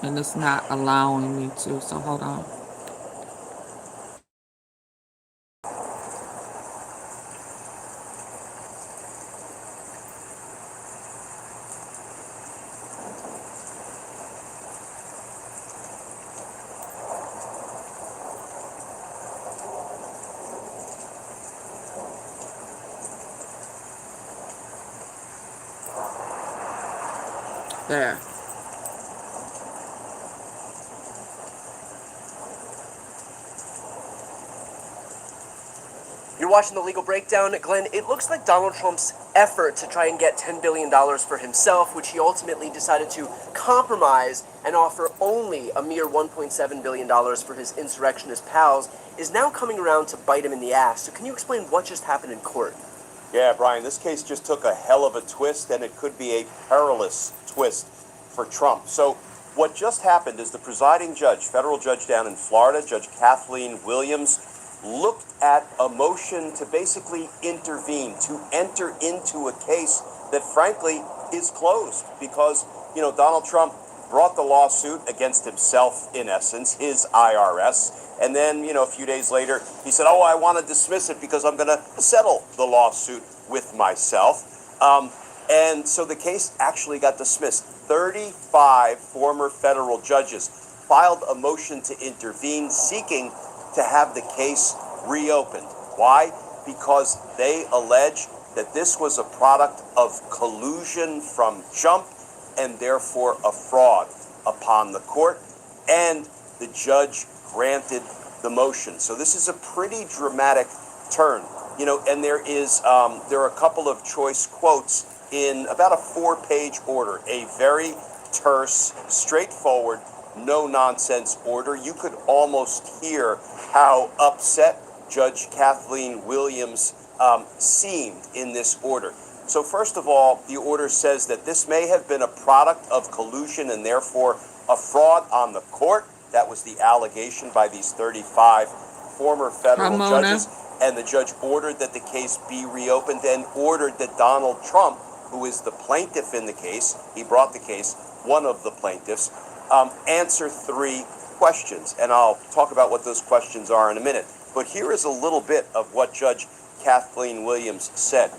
and it's not allowing me to, so hold on. There. You're watching The Legal Breakdown. Glenn, it looks like Donald Trump's effort to try and get $10 billion for himself, which he ultimately decided to compromise and offer only a mere $1.7 billion for his insurrectionist pals, is now coming around to bite him in the ass. So can you explain what just happened in court? yeah, Brian, this case just took a hell of a twist, and it could be a perilous twist for Trump. So what just happened is the presiding judge, federal judge down in Florida, Judge Kathleen Williams, looked at a motion to basically intervene, to enter into a case that frankly is closed because, Donald Trump brought the lawsuit against himself, in essence, his IRS. And then, a few days later, he said, I want to dismiss it because I'm going to settle the lawsuit with myself. And so the case actually got dismissed. 35 former federal judges filed a motion to intervene, seeking to have the case reopened. Why? Because they allege that this was a product of collusion from jump and therefore a fraud upon the court, and the judge granted the motion. So this is a pretty dramatic turn, and there are a couple of choice quotes in about a 4-page order, a very terse, straightforward, no-nonsense order. You could almost hear how upset Judge Kathleen Williams seemed in this order. So first of all, the order says that this may have been a product of collusion and therefore a fraud on the court. That was the allegation by these 35 former federal judges. And the judge ordered that the case be reopened and ordered that Donald Trump, who is the plaintiff in the case, he brought the case, one of the plaintiffs, answer 3 questions. And I'll talk about what those questions are in a minute. But here is a little bit of what Judge Kathleen Williams said.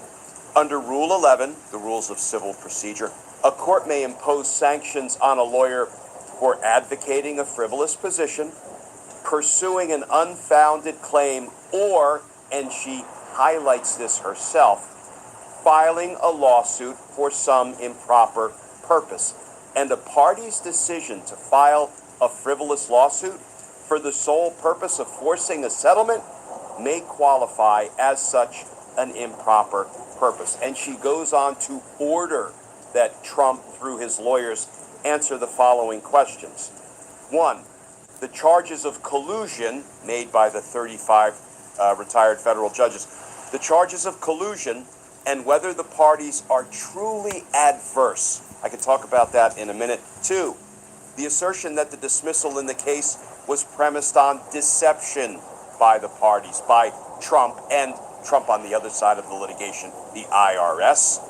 Under Rule 11, the Rules of Civil Procedure, a court may impose sanctions on a lawyer for advocating a frivolous position, pursuing an unfounded claim, or, and she highlights this herself, filing a lawsuit for some improper purpose. And a party's decision to file a frivolous lawsuit for the sole purpose of forcing a settlement may qualify as such an improper purpose. And she goes on to order that Trump, through his lawyers, answer the following questions. 1, the charges of collusion made by the 35 retired federal judges. The charges of collusion and whether the parties are truly adverse. I can talk about that in a minute. 2, the assertion that the dismissal in the case was premised on deception by the parties, by Trump and Trump on the other side of the litigation, the IRS.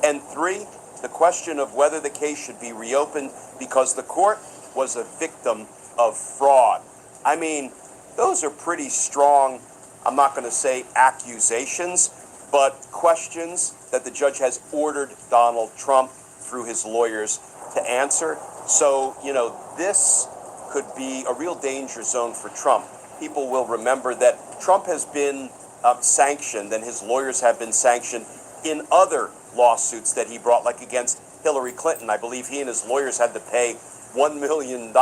And 3, the question of whether the case should be reopened because the court was a victim of fraud. I mean, those are pretty strong, I'm not going to say accusations, but questions that the judge has ordered Donald Trump through his lawyers to answer. So, this could be a real danger zone for Trump. People will remember that Trump has been sanctioned, and his lawyers have been sanctioned in other lawsuits that he brought, like against Hillary Clinton. I believe he and his lawyers had to pay $1 million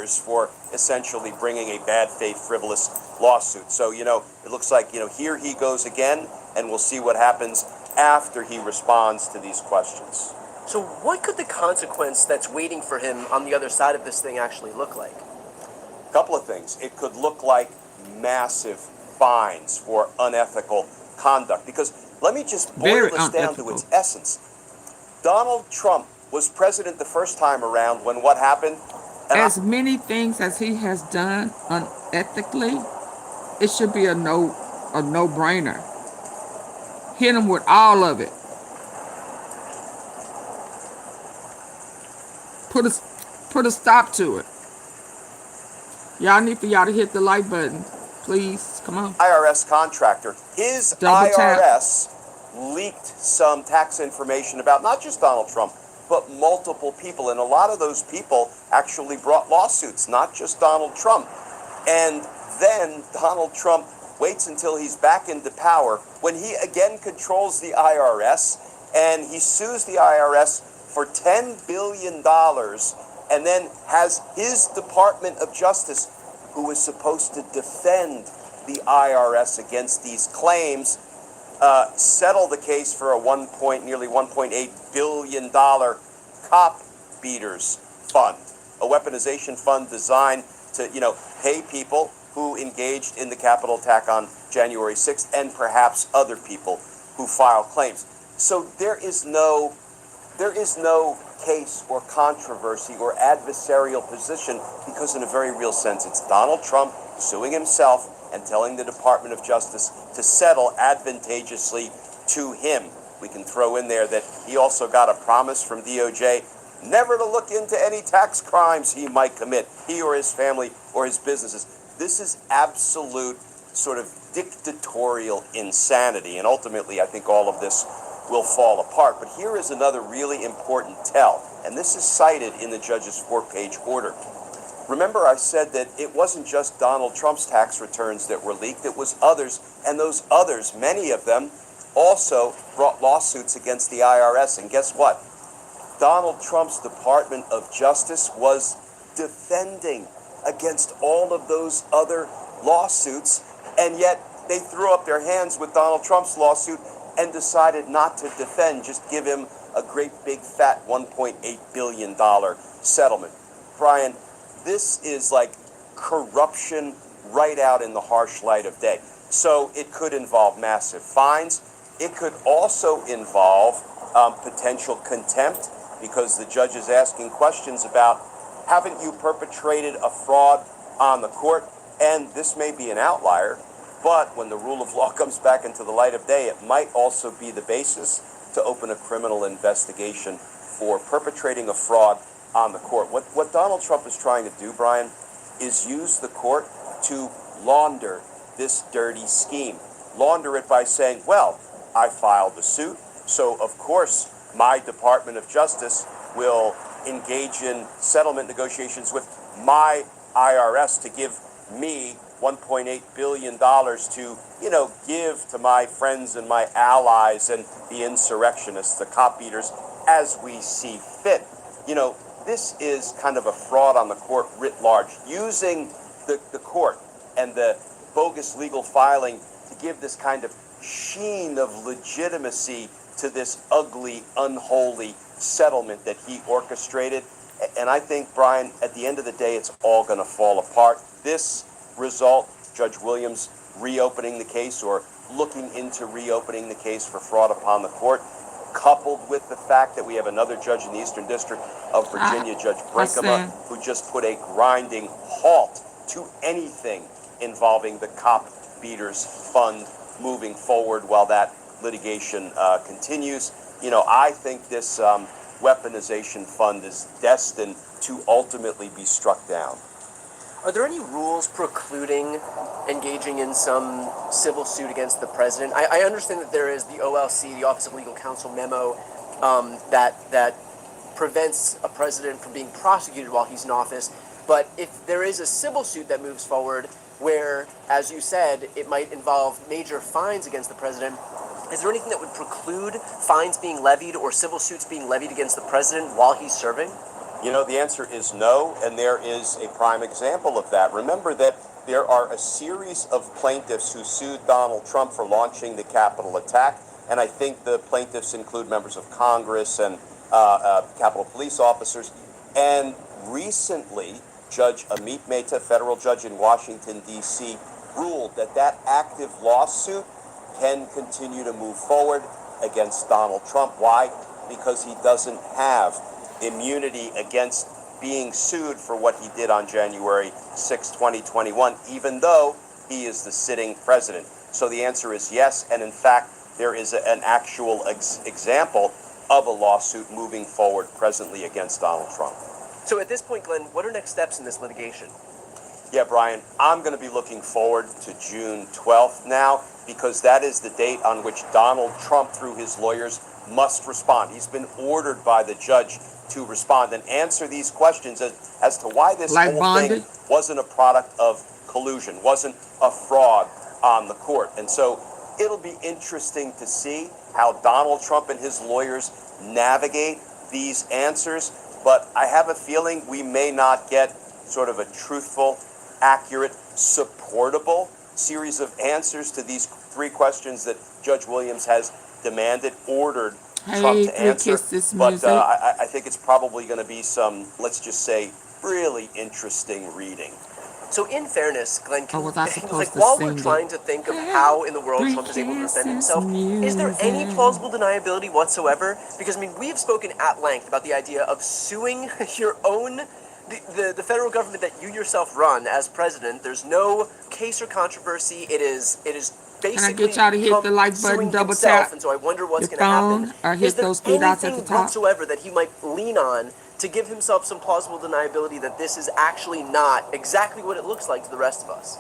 for essentially bringing a bad faith, frivolous lawsuit. So, it looks like, here he goes again, and we'll see what happens after he responds to these questions. So what could the consequence that's waiting for him on the other side of this thing actually look like? A couple of things. It could look like massive fines for unethical conduct, because let me just boil this down to its essence. Donald Trump was president the first time around when what happened? As many things as he has done unethically, it should be a no-brainer. Hit him with all of it. Put a stop to it. Y'all need for y'all to hit the like button. Please, come on. IRS contractor. His Double tap. IRS leaked some tax information about not just Donald Trump, but multiple people. And a lot of those people actually brought lawsuits, not just Donald Trump. And then Donald Trump waits until he's back into power, when he again controls the IRS, and he sues the IRS for $10 billion, and then has his Department of Justice, who is supposed to defend the IRS against these claims, settle the case for a nearly $1.8 billion cop beaters fund, a weaponization fund designed to, pay people who engaged in the Capitol attack on January 6th, and perhaps other people who file claims. So there is no case or controversy or adversarial position, because in a very real sense, it's Donald Trump suing himself and telling the Department of Justice to settle advantageously to him. We can throw in there that he also got a promise from DOJ never to look into any tax crimes he might commit, he or his family or his businesses. This is absolute sort of dictatorial insanity, and ultimately I think all of this will fall apart. But here is another really important tell, and this is cited in the judge's 4-page order. Remember, I said that it wasn't just Donald Trump's tax returns that were leaked, it was others, and those others, many of them, also brought lawsuits against the IRS. And guess what? Donald Trump's Department of Justice was defending against all of those other lawsuits, and yet they threw up their hands with Donald Trump's lawsuit and decided not to defend, just give him a great big fat $1.8 billion settlement. Brian, this is like corruption right out in the harsh light of day. So it could involve massive fines. It could also involve potential contempt, because the judge is asking questions about, haven't you perpetrated a fraud on the court? And this may be an outlier, but when the rule of law comes back into the light of day, it might also be the basis to open a criminal investigation for perpetrating a fraud on the court. What Donald Trump is trying to do, Brian, is use the court to launder this dirty scheme. Launder it by saying, well, I filed the suit, so of course my Department of Justice will engage in settlement negotiations with my IRS to give me $1.8 billion to, give to my friends and my allies and the insurrectionists, the cop beaters, as we see fit. This is kind of a fraud on the court writ large, using the court and the bogus legal filing to give this kind of sheen of legitimacy to this ugly, unholy settlement that he orchestrated. And I think, Brian, at the end of the day, it's all going to fall apart. This result, Judge Williams reopening the case or looking into reopening the case for fraud upon the court, coupled with the fact that we have another judge in the Eastern District of Virginia, Judge Brinkema, who just put a grinding halt to anything involving the cop beaters fund moving forward while that litigation continues. I think this weaponization fund is destined to ultimately be struck down. Are there any rules precluding engaging in some civil suit against the president? I understand that there is the OLC, the Office of Legal Counsel memo, that prevents a president from being prosecuted while he's in office. But if there is a civil suit that moves forward, where, as you said, it might involve major fines against the president. Is there anything that would preclude fines being levied or civil suits being levied against the president while he's serving? You know, the answer is no, and there is a prime example of that. Remember that there are a series of plaintiffs who sued Donald Trump for launching the Capitol attack, and I think the plaintiffs include members of Congress and Capitol police officers. And recently, Judge Amit Mehta, federal judge in Washington, D.C., ruled that that active lawsuit can continue to move forward against Donald Trump. Why? Because he doesn't have immunity against being sued for what he did on January 6, 2021, even though he is the sitting president. So the answer is yes, and in fact, there is an actual example of a lawsuit moving forward presently against Donald Trump. So at this point, Glenn, what are next steps in this litigation? Yeah, Brian, I'm going to be looking forward to June 12th now, because that is the date on which Donald Trump, through his lawyers, must respond. He's been ordered by the judge to respond and answer these questions as to why this whole thing wasn't a product of collusion, wasn't a fraud on the court. And so it'll be interesting to see how Donald Trump and his lawyers navigate these answers. But I have a feeling we may not get sort of a truthful, accurate, supportable series of answers to these three questions that Judge Williams has ordered Trump to answer. But I think it's probably going to be some, let's just say, really interesting reading. So in fairness, Glenn, while we're trying to think of how in the world Trump is able to defend himself, is there any plausible deniability whatsoever? Because, I mean, we have spoken at length about the idea of suing your own, the federal government that you yourself run as president. There's no case or controversy. It is basically Can I get y'all to hit the like button, double tap and so I wonder what's your going to phone, happen. or hit those three dots at the top whatsoever that he might lean on to give himself some plausible deniability that this is actually not exactly what it looks like to the rest of us?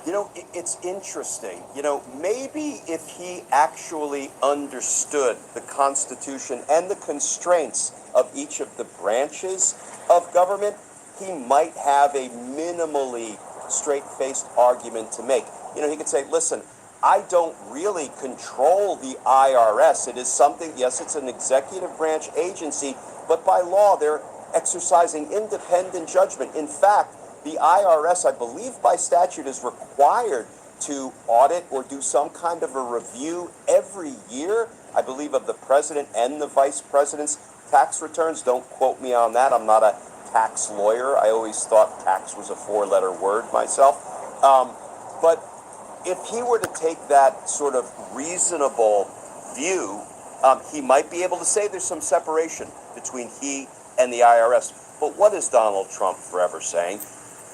You know, it's interesting. You know, maybe if he actually understood the Constitution and the constraints of each of the branches of government, he might have a minimally straight-faced argument to make. You know, he could say, listen, I don't really control the IRS. It is something, yes, it's an executive branch agency, but by law, they're exercising independent judgment. In fact, the IRS, I believe by statute, is required to audit or do some kind of a review every year, I believe, of the president and the vice president's tax returns. Don't quote me on that. I'm not a tax lawyer. I always thought tax was a four-letter word myself. But if he were to take that sort of reasonable view, he might be able to say there's some separation between he and the IRS. But what is Donald Trump forever saying?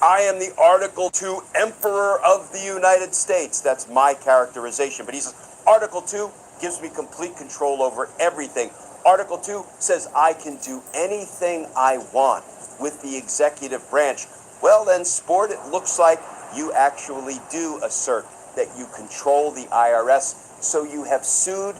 I am the Article 2 Emperor of the United States. That's my characterization. But he says, Article 2 gives me complete control over everything. Article 2 says I can do anything I want with the executive branch. Well then, sport, it looks like you actually do assert that you control the IRS. So you have sued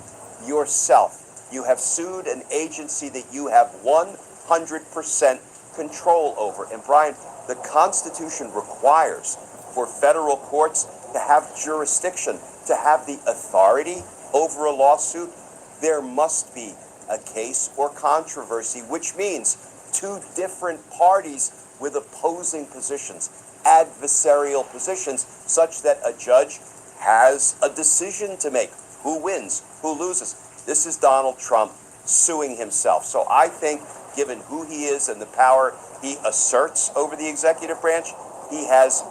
yourself. You have sued an agency that you have 100% control over. And Brian, the Constitution requires for federal courts to have jurisdiction, to have the authority over a lawsuit. There must be a case or controversy, which means two different parties with opposing positions, adversarial positions, such that a judge has a decision to make. Who wins? Who loses? This is Donald Trump suing himself. So I think, given who he is and the power he asserts over the executive branch, he has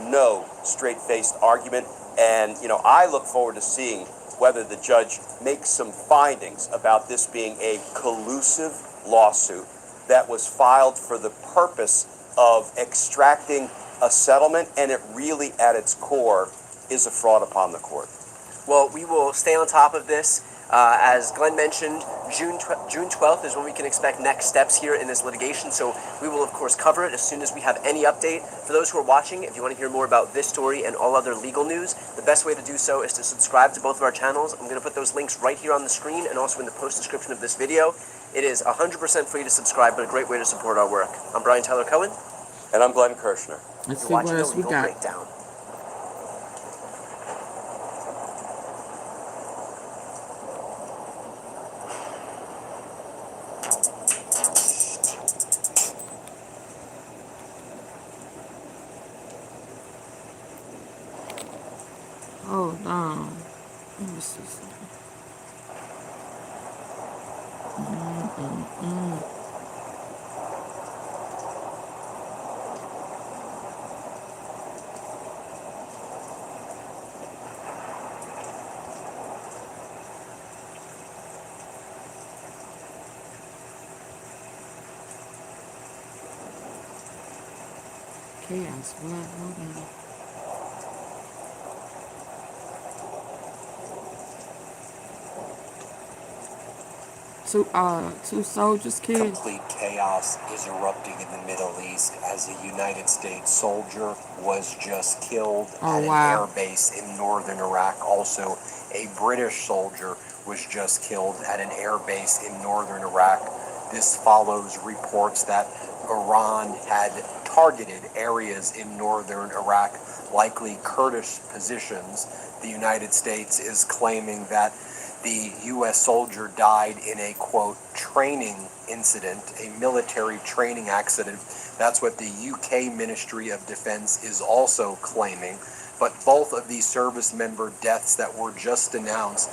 no straight-faced argument. And, you know, I look forward to seeing whether the judge makes some findings about this being a collusive lawsuit that was filed for the purpose of extracting a settlement, and it really, at its core, is a fraud upon the court. Well, we will stay on top of this. As Glenn mentioned, June 12th is when we can expect next steps here in this litigation, so we will, of course, cover it as soon as we have any update. For those who are watching, if you want to hear more about this story and all other legal news, the best way to do so is to subscribe to both of our channels. I'm going to put those links right here on the screen and also in the post description of this video. It is 100% free to subscribe, but a great way to support our work. I'm Brian Tyler Cohen. And I'm Glenn Kirshner. Let's see what else we got. Breakdown. Let me see something. Chaos, what? Hold on. Two soldiers killed. Complete chaos is erupting in the Middle East as a United States soldier was just killed at an air base in northern Iraq. Also, a British soldier was just killed at an air base in northern Iraq. This follows reports that Iran had targeted areas in northern Iraq, likely Kurdish positions. The United States is claiming that the U.S. soldier died in a, quote, training incident, a military training accident. That's what the UK Ministry of Defense is also claiming. But both of these service member deaths that were just announced,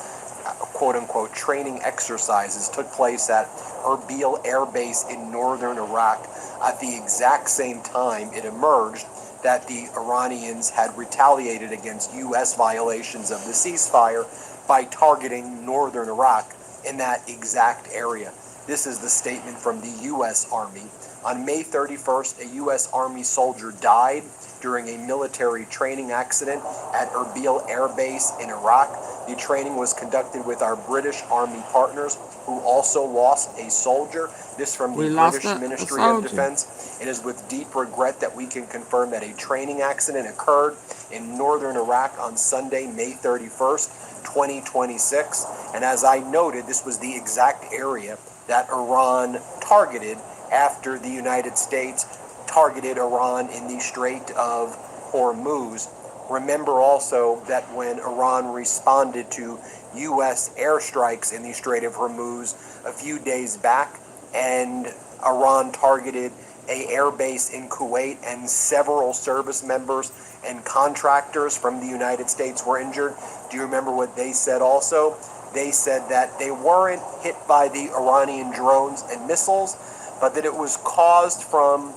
quote unquote, training exercises took place at Erbil Air Base in northern Iraq at the exact same time it emerged that the Iranians had retaliated against U.S. violations of the ceasefire by targeting northern Iraq in that exact area. This is the statement from the U.S. Army. On May 31st, a U.S. Army soldier died during a military training accident at Erbil Air Base in Iraq. The training was conducted with our British Army partners, who also lost a soldier. This from the British Ministry of Defense. It is with deep regret that we can confirm that a training accident occurred in northern Iraq on Sunday, May 31st, 2026. And as I noted, this was the exact area that Iran targeted after the United States targeted Iran in the Strait of Hormuz. Remember also that when Iran responded to U.S. airstrikes in the Strait of Hormuz a few days back, and Iran targeted an air base in Kuwait, and several service members and contractors from the United States were injured. Do you remember what they said also? They said that they weren't hit by the Iranian drones and missiles, but that it was caused from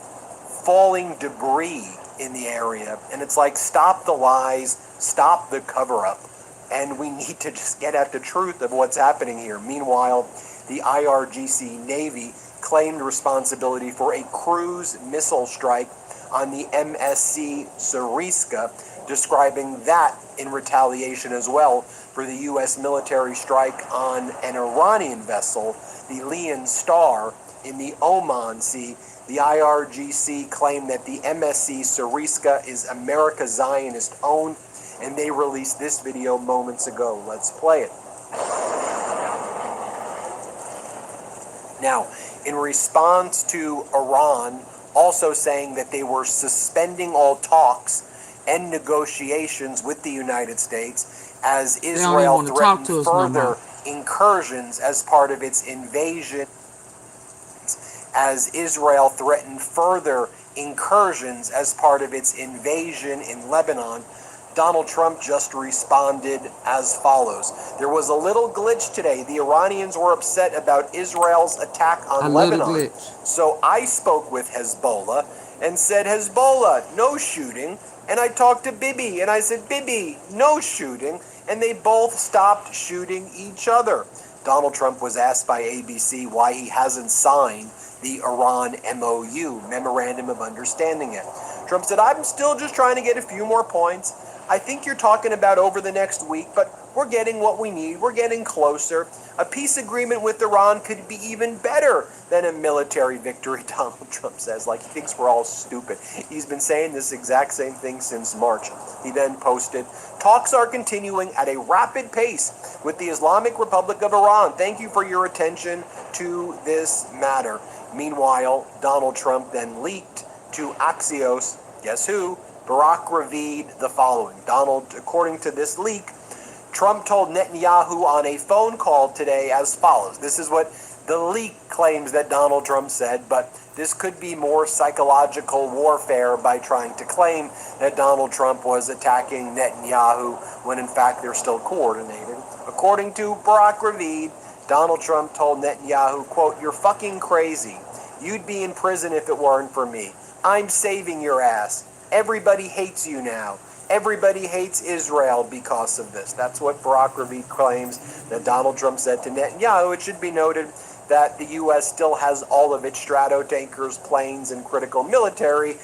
falling debris in the area. And it's like, stop the lies, stop the cover-up, and we need to just get at the truth of what's happening here. Meanwhile, the IRGC Navy claimed responsibility for a cruise missile strike on the MSC Frisco, describing that in retaliation as well for the U.S. military strike on an Iranian vessel, the Leon Star, in the Oman Sea. The IRGC claimed that the MSC Frisco is America Zionist owned, and they released this video moments ago. Let's play it. Now, in response to Iran also saying that they were suspending all talks and negotiations with the United States as Israel threatened further incursions as part of its invasion, in Lebanon, Donald Trump just responded as follows. There was a little glitch today. The Iranians were upset about Israel's attack on Lebanon. So I spoke with Hezbollah and said, Hezbollah, no shooting. And I talked to Bibi and I said, Bibi, no shooting. And they both stopped shooting each other. Donald Trump was asked by ABC why he hasn't signed the Iran MOU, Memorandum of Understanding it. Trump said, I'm still just trying to get a few more points. I think you're talking about over the next week, but we're getting what we need. We're getting closer. A peace agreement with Iran could be even better than a military victory, Donald Trump says, like he thinks we're all stupid. He's been saying this exact same thing since March. He then posted, talks are continuing at a rapid pace with the Islamic Republic of Iran. Thank you for your attention to this matter. Meanwhile, Donald Trump then leaked to Axios, guess who? Barack Ravid the following. According to this leak, Trump told Netanyahu on a phone call today as follows. This is what The leak claims that Donald Trump said, but this could be more psychological warfare by trying to claim that Donald Trump was attacking Netanyahu when in fact they're still coordinating. According to Barack Ravid, Donald Trump told Netanyahu, quote, "You're fucking crazy. You'd be in prison if it weren't for me. I'm saving your ass. Everybody hates you now. Everybody hates Israel because of this." That's what Barack Ravid claims that Donald Trump said to Netanyahu. It should be noted that the U.S. still has all of its Stratotankers, planes, and critical military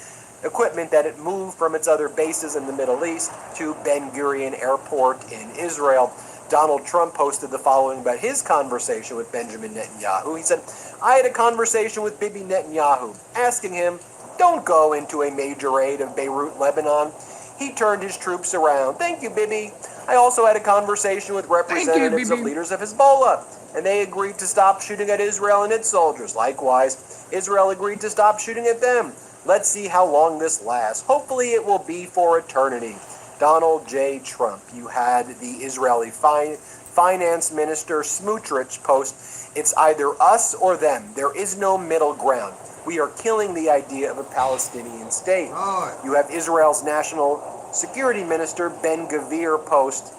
equipment that it moved from its other bases in the Middle East to Ben Gurion Airport in Israel. Donald Trump posted the following about his conversation with Benjamin Netanyahu. He said, "I had a conversation with Bibi Netanyahu, asking him, don't go into a major raid of Beirut, Lebanon. He turned his troops around. Thank you, Bibi. I also had a conversation with representatives of leaders of Hezbollah, and they agreed to stop shooting at Israel and its soldiers. Likewise, Israel agreed to stop shooting at them. Let's see how long this lasts. Hopefully it will be for eternity." Donald J. Trump. You had the Israeli finance minister Smotrich post, "It's either us or them. There is no middle ground. We are killing the idea of a Palestinian state." You have Israel's national security minister Ben Gvir post,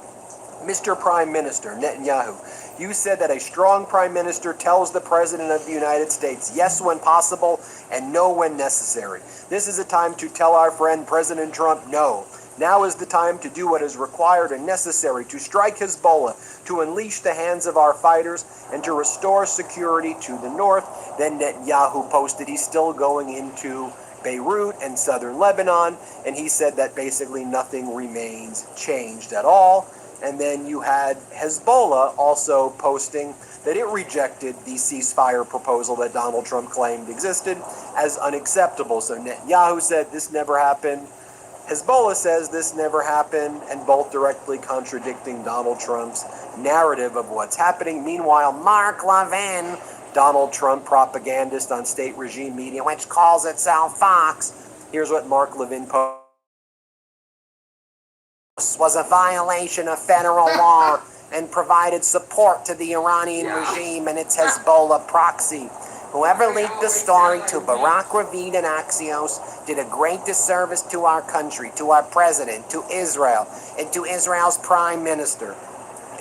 "Mr. Prime Minister Netanyahu, you said that a strong prime minister tells the president of the United States yes when possible and no when necessary. This is a time to tell our friend President Trump no. Now is the time to do what is required and necessary to strike Hezbollah, to unleash the hands of our fighters, and to restore security to the north." Then Netanyahu posted he's still going into Beirut and southern Lebanon, and he said that basically nothing remains changed at all. And then you had Hezbollah also posting that it rejected the ceasefire proposal that Donald Trump claimed existed as unacceptable. So Netanyahu said this never happened. Hezbollah says this never happened, and both directly contradicting Donald Trump's narrative of what's happening. Meanwhile, Mark Levin, Donald Trump propagandist on state regime media, which calls itself Fox, here's what Mark Levin posted. "Was a violation of federal law and provided support to the Iranian regime and its Hezbollah proxy. Whoever leaked the story to Barack Ravid and Axios did a great disservice to our country, to our president, to Israel, and to Israel's prime minister."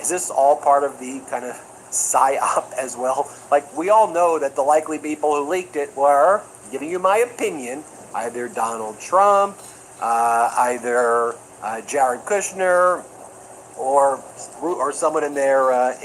Is this all part of the kind of psyop as well? Like, we all know that the likely people who leaked it were, giving you my opinion, either Donald Trump, either Jared Kushner, or someone in their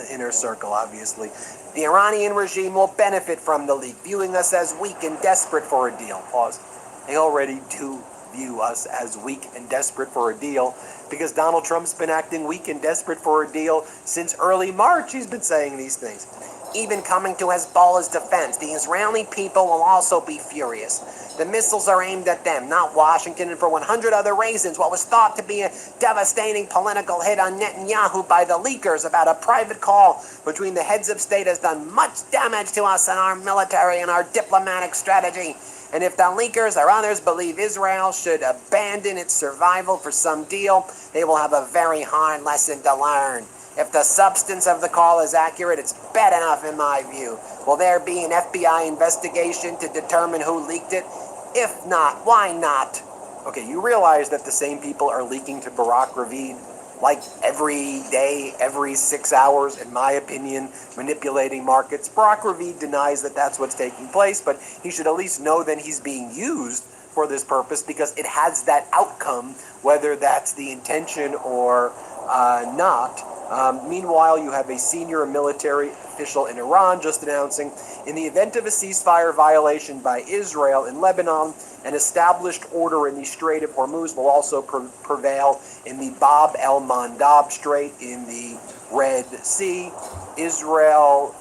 inner circle, obviously. "The Iranian regime will benefit from the leak, viewing us as weak and desperate for a deal." Pause. They already do view us as weak and desperate for a deal, because Donald Trump's been acting weak and desperate for a deal since early March. He's been saying these things. "Even coming to Hezbollah's defense, the Israeli people will also be furious. The missiles are aimed at them, not Washington, and for 100 other reasons. What was thought to be a devastating political hit on Netanyahu by the leakers about a private call between the heads of state has done much damage to us and our military and our diplomatic strategy. And if the leakers or others believe Israel should abandon its survival for some deal, they will have a very hard lesson to learn. If the substance of the call is accurate, it's bad enough in my view. Will there be an FBI investigation to determine who leaked it? If not, why not?" Okay, you realize that the same people are leaking to Barack Ravid like every day, every 6 hours, in my opinion, manipulating markets. Barack Ravid denies that that's what's taking place, but he should at least know that he's being used for this purpose because it has that outcome, whether that's the intention or not. Meanwhile, you have a senior military official in Iran just announcing, in the event of a ceasefire violation by Israel in Lebanon, an established order in the Strait of Hormuz will also prevail in the Bab el-Mandab Strait in the Red Sea. Israel,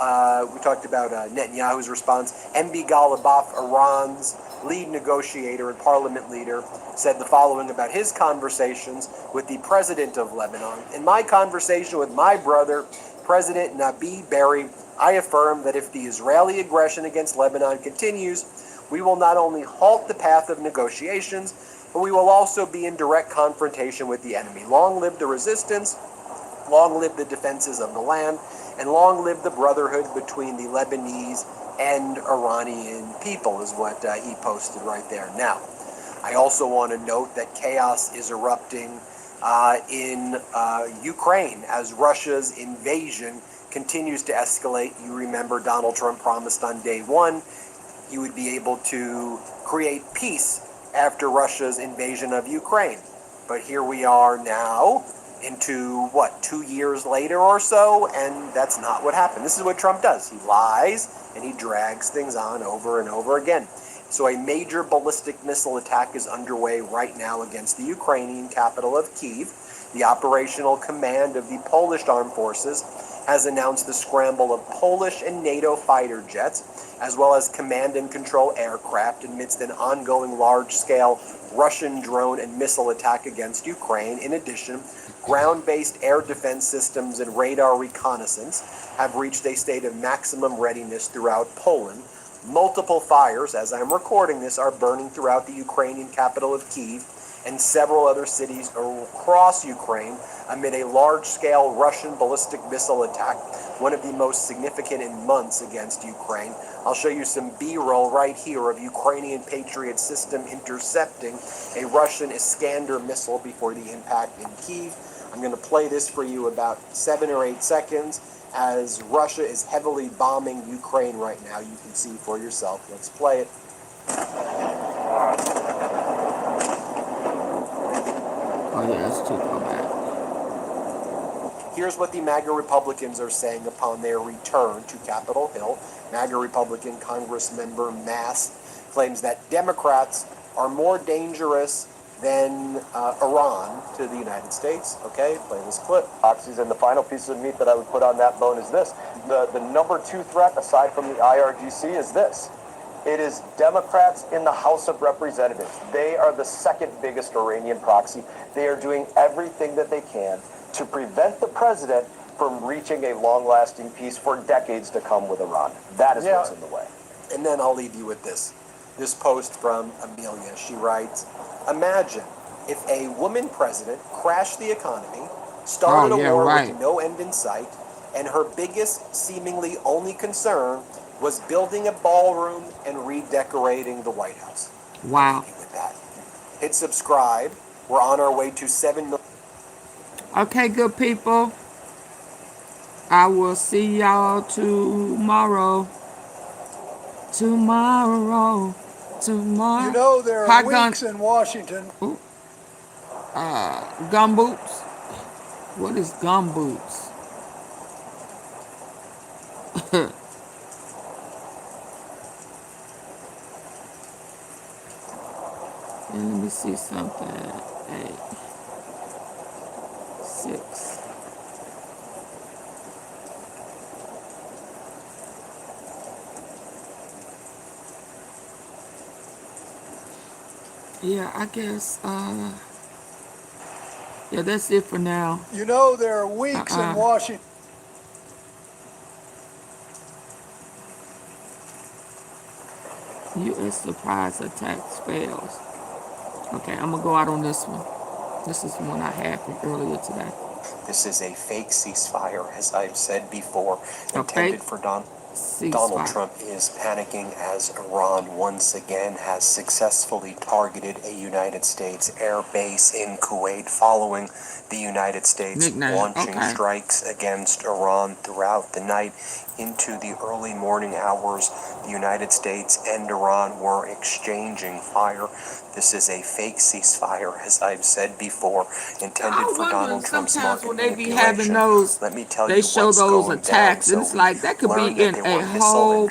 we talked about Netanyahu's response. MB Ghalibaf, Iran's lead negotiator and parliament leader, said the following about his conversations with the president of Lebanon. "In my conversation with my brother, President Nabi Berri, I affirm that if the Israeli aggression against Lebanon continues, we will not only halt the path of negotiations, but we will also be in direct confrontation with the enemy. Long live the resistance, long live the defenses of the land, And long live the brotherhood between the Lebanese and Iranian people is what he posted right there. Now, I also want to note that chaos is erupting in Ukraine as Russia's invasion continues to escalate. You remember Donald Trump promised on day one he would be able to create peace after Russia's invasion of Ukraine. But here we are now into, 2 years later or so, and that's not what happened. This is what Trump does. He lies and he drags things on over and over again. So a major ballistic missile attack is underway right now against the Ukrainian capital of Kyiv. The operational command of the Polish armed forces has announced the scramble of Polish and NATO fighter jets, as well as command and control aircraft amidst an ongoing large-scale Russian drone and missile attack against Ukraine. In addition, ground-based air defense systems and radar reconnaissance have reached a state of maximum readiness throughout Poland. Multiple fires, as I'm recording this, are burning throughout the Ukrainian capital of Kyiv and several other cities across Ukraine amid a large-scale Russian ballistic missile attack, one of the most significant in months against Ukraine. I'll show you some B-roll right here of Ukrainian Patriot system intercepting a Russian Iskander missile before the impact in Kyiv. I'm going to play this for you about 7 or 8 seconds as Russia is heavily bombing Ukraine right now. You can see for yourself. Let's play it. Oh yeah, that's too bad. Here's what the MAGA Republicans are saying upon their return to Capitol Hill. MAGA Republican Congressmember Mass claims that Democrats are more dangerous than Iran to the United States. Okay, play this clip. And the final piece of meat that I would put on that bone is this. The number 2 threat, aside from the IRGC, is this. It is Democrats in the House of Representatives. They are the second biggest Iranian proxy. They are doing everything that they can to prevent the president from reaching a long-lasting peace for decades to come with Iran. That is what's in the way. And then I'll leave you with this. This post from Amelia. She writes, imagine if a woman president crashed the economy, started a war with no end in sight, and her biggest, seemingly only concern was building a ballroom and redecorating the White House. Wow. With that. Hit subscribe. We're on our way to 7 million. Okay, good people. I will see y'all tomorrow. Tomorrow. You know there are weeks in Washington. Gum boots. What is gum boots? And let me see something. 8, 6. Yeah, I guess, yeah, that's it for now. You know there are weeks in Washington. U.S. surprise attacks fails. Okay, I'm going to go out on this one. This is the one I had from earlier today. This is a fake ceasefire, as I've said before, intended for Donald Trump is panicking as Iran once again has successfully targeted a United States air base in Kuwait following the United States launching strikes against Iran throughout the night into the early morning hours. The United States and Iran were exchanging fire. This is a fake ceasefire, as I've said before, intended for Donald Trump's market manipulation. Let me tell you what's going down. They show those attacks, and it's like that could be in a whole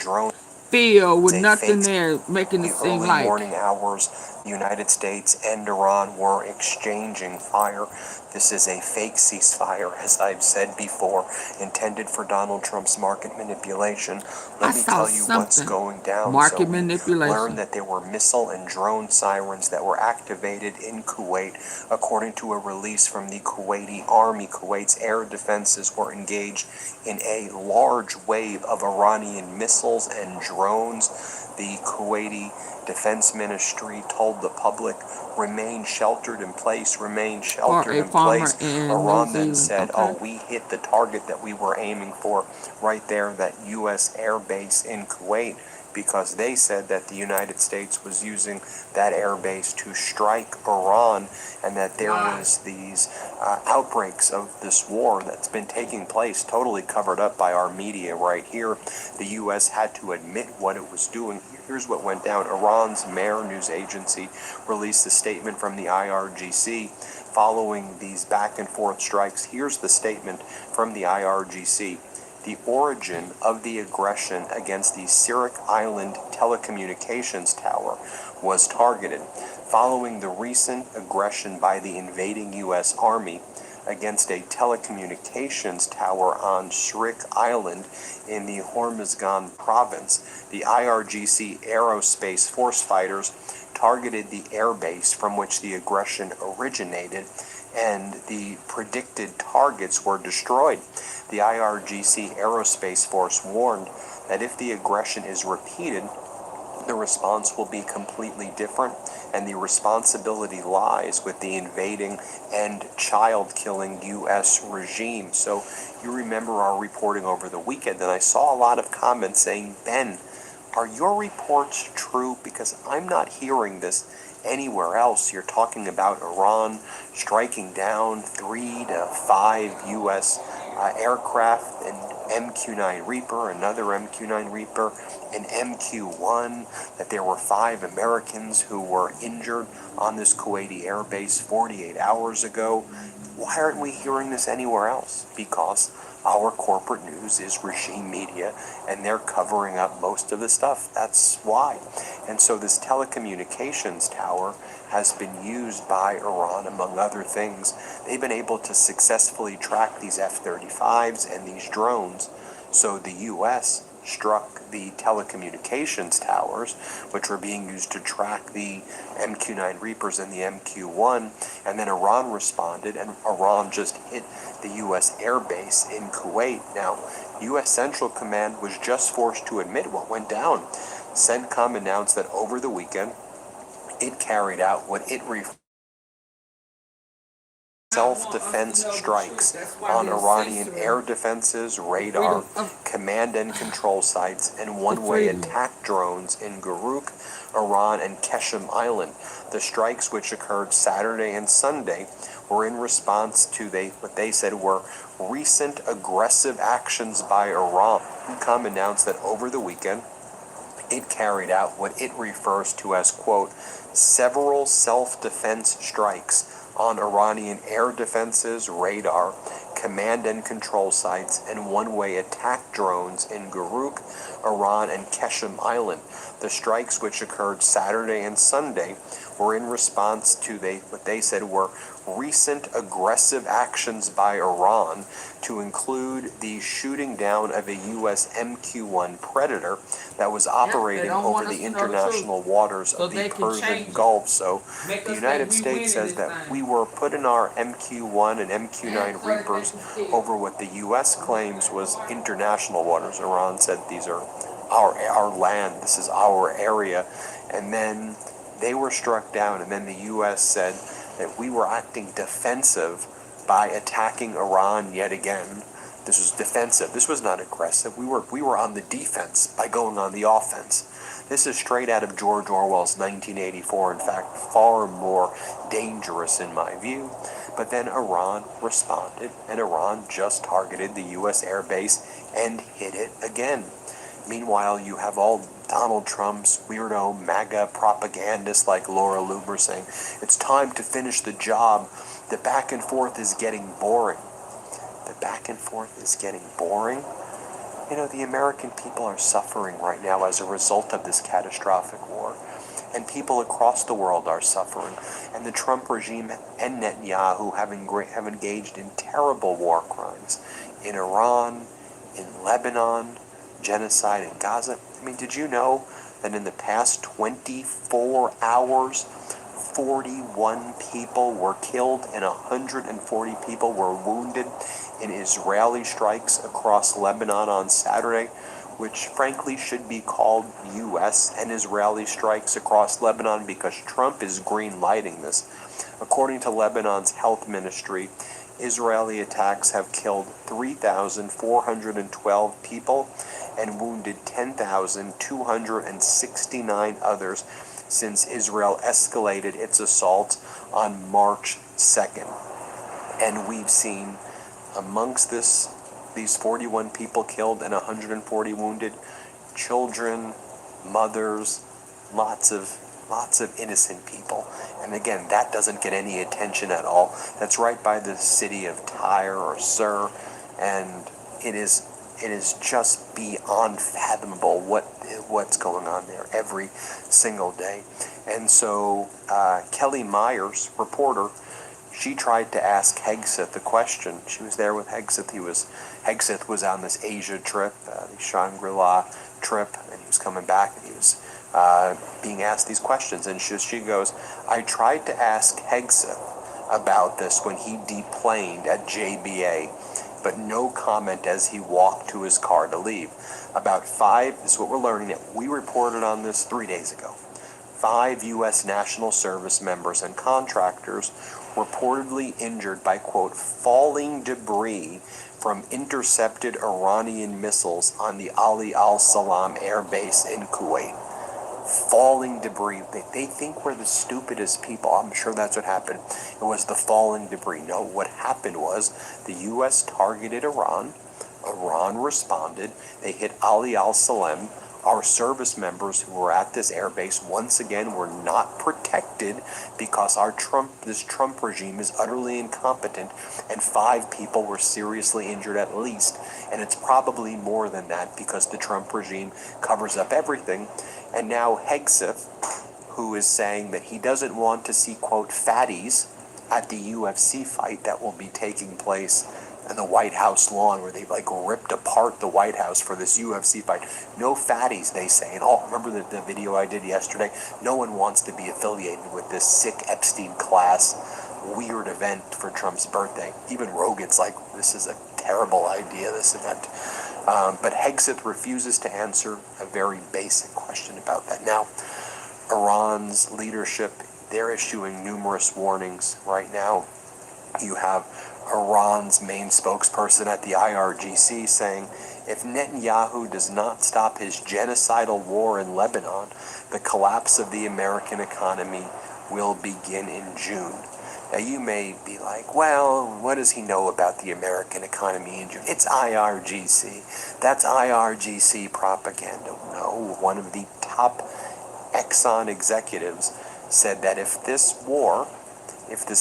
field with nothing there, making it seem like. Morning hours, the United States and Iran were exchanging fire. This is a fake ceasefire, as I've said before, intended for Donald Trump's market manipulation. Let me tell you what's going down. Market manipulation. Learned that there were missile and drone sirens that were activated in Kuwait, according to a release from the Kuwaiti army. Kuwait's air defenses were engaged in a large wave of Iranian missiles and drones. The Kuwaiti Defense Ministry told told the public, remain sheltered in place, remain Or sheltered a in farmer place. in New Iran then Zealand. said, Okay. oh, we hit the target that we were aiming for right there, that U.S. air base in Kuwait, because they said that the United States was using that air base to strike Iran, and that there was these outbreaks of this war that's been taking place, totally covered up by our media right here. The U.S. had to admit what it was doing. Here's what went down. Iran's Mehr news agency released a statement from the IRGC following these back and forth strikes. Here's the statement from the IRGC. The origin of the aggression against the Sirik Island telecommunications tower was targeted following the recent aggression by the invading U.S. Army against a telecommunications tower on Sirik Island in the Hormuzgan province. The IRGC Aerospace Force fighters targeted the airbase from which the aggression originated, and the predicted targets were destroyed. The IRGC Aerospace Force warned that if the aggression is repeated, the response will be completely different, and the responsibility lies with the invading and child-killing U.S. regime. So you remember our reporting over the weekend, and I saw a lot of comments saying, Ben, are your reports true? Because I'm not hearing this anywhere else. You're talking about Iran striking down 3 to 5 U.S. Aircraft, an MQ-9 Reaper, another MQ-9 Reaper, an MQ-1, that there were 5 Americans who were injured on this Kuwaiti airbase 48 hours ago. Why aren't we hearing this anywhere else? Because our corporate news is regime media, and they're covering up most of the stuff. That's why. And so this telecommunications tower has been used by Iran, among other things. They've been able to successfully track these F-35s and these drones. So the U.S. struck the telecommunications towers, which were being used to track the MQ-9 Reapers and the MQ-1, and then Iran responded, and Iran just hit the U.S. air base in Kuwait. Now, U.S. Central Command was just forced to admit what went down. CENTCOM announced that over the weekend, it carried out what it referred self-defense strikes on Iranian air defenses, radar, command and control sites, and one-way attack drones in Guruk, Iran, and Keshem Island. The strikes, which occurred Saturday and Sunday, were in response to what they said were recent aggressive actions by Iran. CENTCOM announced that over the weekend, it carried out what it refers to as, quote, several self-defense strikes on Iranian air defenses, radar, command and control sites, and one-way attack drones in Guruk, Iran, and Keshem Island. The strikes, which occurred Saturday and Sunday, were in response to what they said were recent aggressive actions by Iran, to include the shooting down of a U.S. MQ-1 Predator that was operating over the international waters of the Persian Gulf. So the United States says that we were putting our MQ-1 and MQ-9 Reapers over what the U.S. claims was international waters. Iran said these are our land, this is our area, and then they were struck down, and then the U.S. said that we were acting defensive by attacking Iran yet again. This was defensive. This was not aggressive. We were on the defense by going on the offense. This is straight out of George Orwell's 1984, in fact, far more dangerous in my view. But then Iran responded, and Iran just targeted the U.S. air base and hit it again. Meanwhile, you have all Donald Trump's weirdo MAGA propagandists like Laura Luber saying, it's time to finish the job. The back and forth is getting boring. The back and forth is getting boring? You know, the American people are suffering right now as a result of this catastrophic war. And people across the world are suffering. And the Trump regime and Netanyahu have engaged in terrible war crimes in Iran, in Lebanon, genocide in Gaza. I mean, did you know that in the past 24 hours, 41 people were killed and 140 people were wounded in Israeli strikes across Lebanon on Saturday? which frankly should be called U.S. and Israeli strikes across Lebanon, because Trump is green-lighting this. According to Lebanon's health ministry, Israeli attacks have killed 3,412 people and wounded 10,269 others since Israel escalated its assault on March 2nd. And we've seen amongst these 41 people killed and 140 wounded, children, mothers, lots of innocent people. And again, that doesn't get any attention at all. That's right by the city of Tyre or Sur, and it is just beyond fathomable what's going on there every single day. And so Kelly Myers, reporter, she tried to ask Hegseth a question. She was there with Hegseth. Hegseth was on this Asia trip, the Shangri-La trip, and he was coming back, and he was being asked these questions. And she goes, I tried to ask Hegseth about this when he deplaned at JBA, but no comment as he walked to his car to leave. This is what we're learning, that we reported on this 3 days ago. 5 U.S. National Service members and contractors reportedly injured by, quote, falling debris from intercepted Iranian missiles on the Ali al-Salam air base in Kuwait. Falling debris. They think we're the stupidest people. I'm sure that's what happened. It was the falling debris. No, what happened was the U.S. targeted Iran. Iran responded. They hit Ali al-Salam. Our service members who were at this airbase, once again, were not protected because this Trump regime is utterly incompetent, and 5 people were seriously injured at least. And it's probably more than that because the Trump regime covers up everything. And now Hegseth, who is saying that he doesn't want to see, quote, fatties at the UFC fight that will be taking place in the White House lawn, where they've ripped apart the White House for this UFC fight. No fatties, they say. And remember the video I did yesterday? No one wants to be affiliated with this sick Epstein class weird event for Trump's birthday. Even Rogan's like, this is a terrible idea, this event. But Hegseth refuses to answer a very basic question about that. Now, Iran's leadership, they're issuing numerous warnings right now. You have Iran's main spokesperson at the IRGC saying, if Netanyahu does not stop his genocidal war in Lebanon, the collapse of the American economy will begin in June. Now you may be like, well, what does he know about the American economy in June? It's IRGC. That's IRGC propaganda. No, one of the top Exxon executives said that if this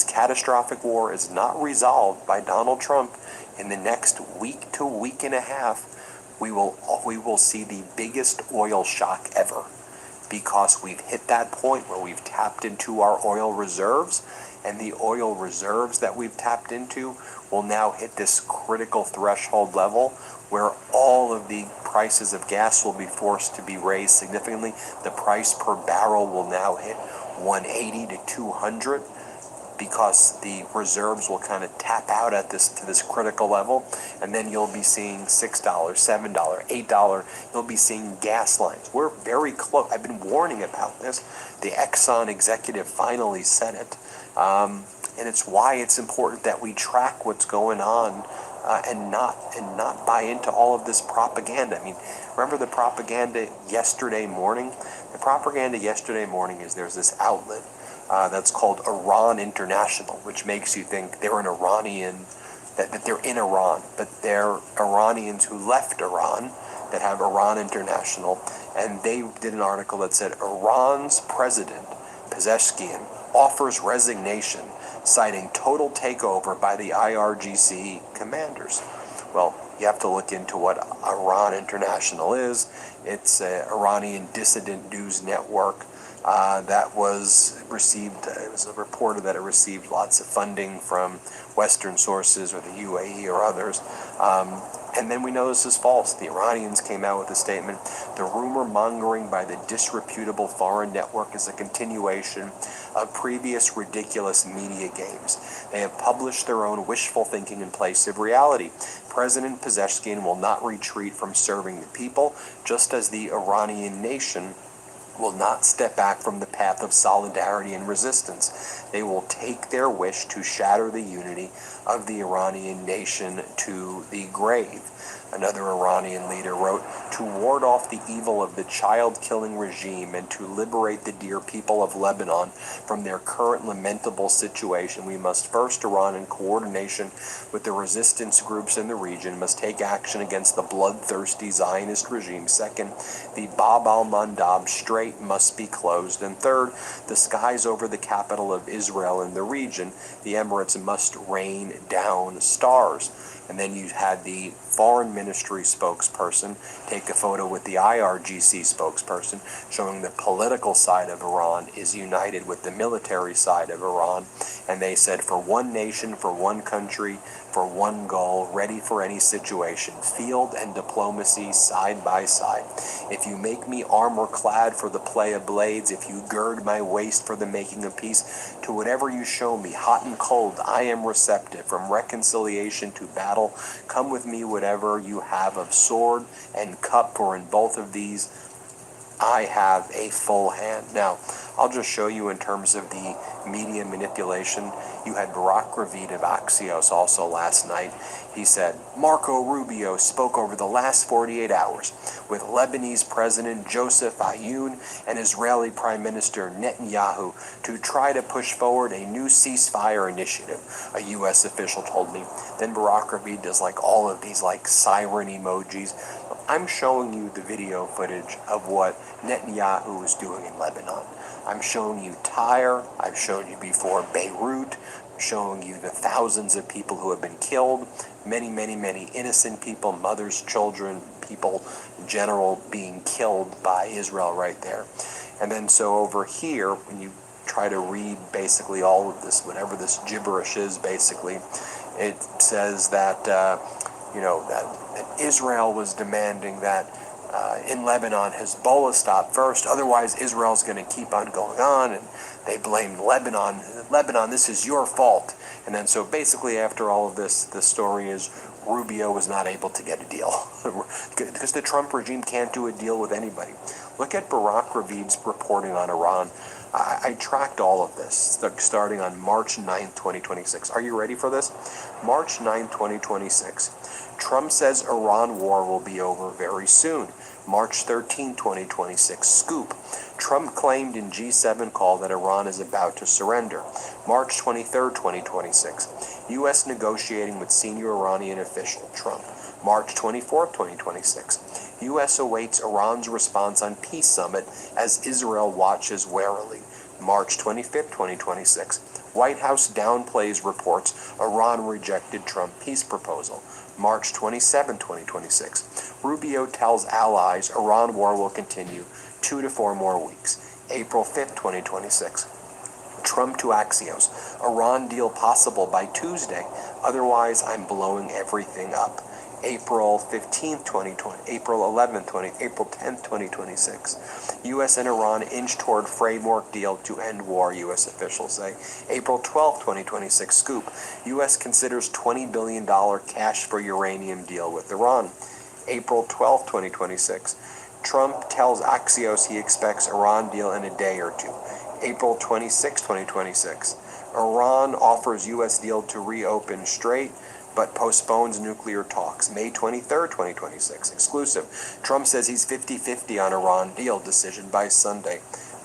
catastrophic war is not resolved by Donald Trump in the next week to week and a half, we will see the biggest oil shock ever, because we've hit that point where we've tapped into our oil reserves, and the oil reserves that we've tapped into will now hit this critical threshold level where all of the prices of gas will be forced to be raised significantly. The price per barrel will now hit 180 to 200 because the reserves will kind of tap out at this critical level, and then you'll be seeing $6, $7, $8. You'll be seeing gas lines. We're very close. I've been warning about this. The Exxon executive finally said it, and it's why it's important that we track what's going on and not buy into all of this propaganda. I mean, remember the propaganda yesterday morning? The propaganda yesterday morning is there's this outlet that's called Iran International, which makes you think they're an Iranian, that they're in Iran, but they're Iranians who left Iran that have Iran International, and they did an article that said Iran's president, Pezeshkian, offers resignation, citing total takeover by the IRGC commanders. Well, you have to look into what Iran International is. It's an Iranian dissident news network that was received, it was reported that it received lots of funding from Western sources or the UAE or others. And then we know this is false. The Iranians came out with a statement. The rumor mongering by the disreputable foreign network is a continuation of previous ridiculous media games. They have published their own wishful thinking in place of reality. President Pezeshkian will not retreat from serving the people, just as the Iranian nation will not step back from the path of solidarity and resistance. They will take their wish to shatter the unity of the Iranian nation to the grave. Another Iranian leader wrote, to ward off the evil of the child-killing regime and to liberate the dear people of Lebanon from their current lamentable situation, we must first, Iran, in coordination with the resistance groups in the region, must take action against the bloodthirsty Zionist regime. Second, the Bab al-Mandab Strait must be closed. And third, the skies over the capital of Israel and the region, the Emirates, must rain down stars. And then you had the foreign ministry spokesperson take a photo with the IRGC spokesperson showing the political side of Iran is united with the military side of Iran. And they said, for one nation, for one country, for one goal, ready for any situation, field and diplomacy side by side. If you make me armor clad for the play of blades, if you gird my waist for the making of peace, to whatever you show me, hot and cold, I am receptive. From reconciliation to battle, come with me whatever you have of sword and cup, for in both of these I have a full hand. Now, I'll just show you in terms of the media manipulation. You had Barack Ravid of Axios also last night. He said, Marco Rubio spoke over the last 48 hours with Lebanese President Joseph Aoun and Israeli Prime Minister Netanyahu to try to push forward a new ceasefire initiative, a U.S. official told me. Then Barack Ravid does like all of these like siren emojis. I'm showing you the video footage of what Netanyahu is doing in Lebanon. I'm showing you Tyre. I've shown you before Beirut. I'm showing you the thousands of people who have been killed. Many, many, many innocent people, mothers, children, people in general being killed by Israel right there. And then so over here, when you try to read basically all of this, whatever this gibberish is, basically, it says that, that Israel was demanding that in Lebanon, Hezbollah stop first. Otherwise, Israel's going to keep on going on. And they blamed Lebanon. Lebanon, this is your fault. And then so basically after all of this, the story is Rubio was not able to get a deal. Because the Trump regime can't do a deal with anybody. Look at Barack Ravid's reporting on Iran. I tracked all of this starting on March 9th, 2026. Are you ready for this? March 9th, 2026. Trump says Iran war will be over very soon. March 13, 2026, scoop. Trump claimed in G7 call that Iran is about to surrender. March 23, 2026, U.S. negotiating with senior Iranian official, Trump. March 24, 2026, U.S. awaits Iran's response on peace summit as Israel watches warily. March 25, 2026, White House downplays reports Iran rejected Trump peace proposal. March 27, 2026, Rubio tells allies Iran war will continue 2 to 4 more weeks. April 5, 2026, Trump to Axios, Iran deal possible by Tuesday, otherwise I'm blowing everything up. April 15th, 2020, April 11th, April 10th, 2026. U.S. and Iran inch toward framework deal to end war, U.S. officials say. April 12th, 2026, scoop. U.S. considers $20 billion cash for uranium deal with Iran. April 12th, 2026. Trump tells Axios he expects Iran deal in a day or two. April 26, 2026. Iran offers U.S. deal to reopen Strait, but postpones nuclear talks. May 23, 2026, exclusive. Trump says he's 50-50 on Iran deal, decision by Sunday.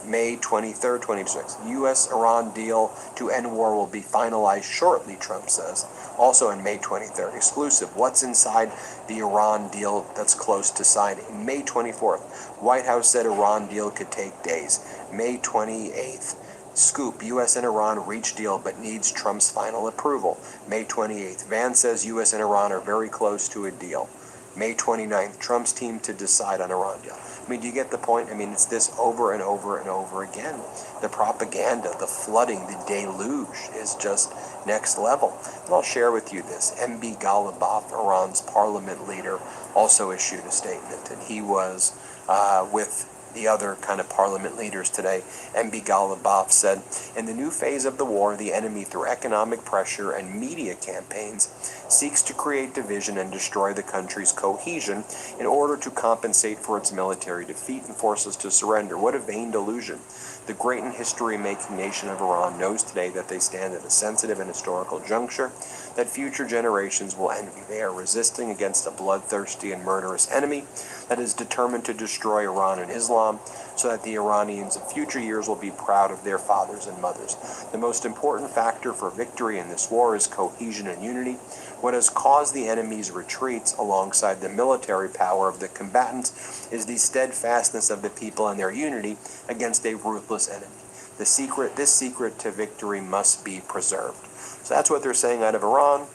May 23, 2026. U.S.-Iran deal to end war will be finalized shortly, Trump says. Also in May 23rd, exclusive. What's inside the Iran deal that's close to signing? May 24th. White House said Iran deal could take days. May 28th. Scoop, U.S. and Iran reach deal but needs Trump's final approval. May 28th. Vance says U.S. and Iran are very close to a deal. May 29th, Trump's team to decide on Iran deal. I mean, do you get the point? I mean, it's this over and over and over again. The propaganda, the flooding, the deluge is just next level. And I'll share with you this. MB Ghalibaf, Iran's parliament leader, also issued a statement, and he was with the other kind of parliament leaders today. MB Ghalibaf said, in the new phase of the war, the enemy, through economic pressure and media campaigns, seeks to create division and destroy the country's cohesion in order to compensate for its military defeat and force us to surrender. What a vain delusion. The great and history-making nation of Iran knows today that they stand at a sensitive and historical juncture that future generations will envy. They are resisting against a bloodthirsty and murderous enemy that is determined to destroy Iran and Islam, so that the Iranians of future years will be proud of their fathers and mothers. The most important factor for victory in this war is cohesion and unity. What has caused the enemy's retreats alongside the military power of the combatants is the steadfastness of the people and their unity against a ruthless enemy. This secret to victory must be preserved. So that's what they're saying out of Iran.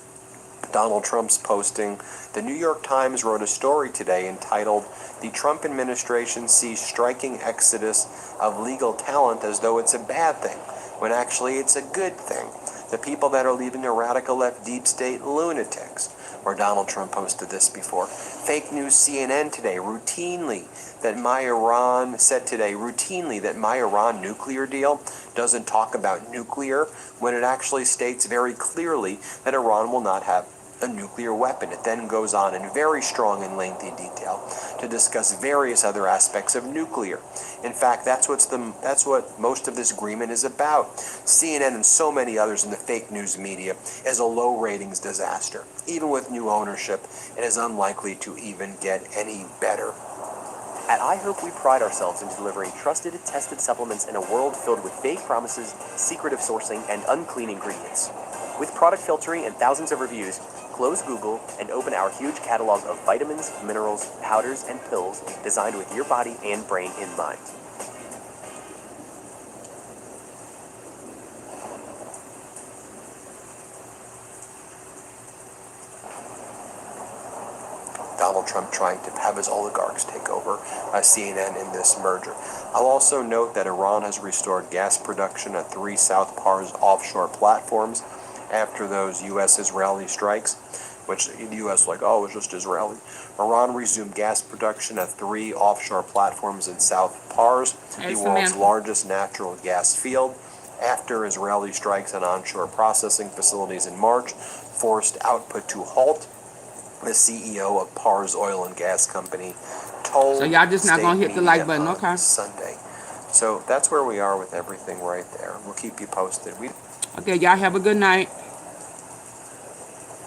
Donald Trump's posting. The New York Times wrote a story today entitled, "The Trump Administration Sees Striking Exodus of Legal Talent as Though It's a Bad Thing, when actually it's a good thing. The people that are leaving a radical left deep state lunatics." Or Donald Trump posted this before. Fake news CNN today that my Iran nuclear deal doesn't talk about nuclear, when it actually states very clearly that Iran will not have a nuclear weapon. It then goes on in very strong and lengthy detail to discuss various other aspects of nuclear. In fact, that's what most of this agreement is about. CNN and so many others in the fake news media is a low ratings disaster. Even with new ownership, it is unlikely to even get any better. At iHope, we pride ourselves in delivering trusted, tested supplements in a world filled with vague promises, secretive sourcing, and unclean ingredients. With product filtering and thousands of reviews, close Google and open our huge catalog of vitamins, minerals, powders, and pills designed with your body and brain in mind. Donald Trump trying to have his oligarchs take over CNN in this merger. I'll also note that Iran has restored gas production at 3 South Pars offshore platforms after those U.S.-Israeli strikes, which the U.S. like, oh, it's just Israeli. Iran resumed gas production at 3 offshore platforms in South Pars, the world's largest natural gas field, after Israeli strikes on onshore processing facilities in March forced output to halt. The CEO of Pars Oil and Gas Company told so y'all just not going to hit the like button, okay? Sunday. So that's where we are with everything right there. We'll keep you posted. Okay, y'all have a good night.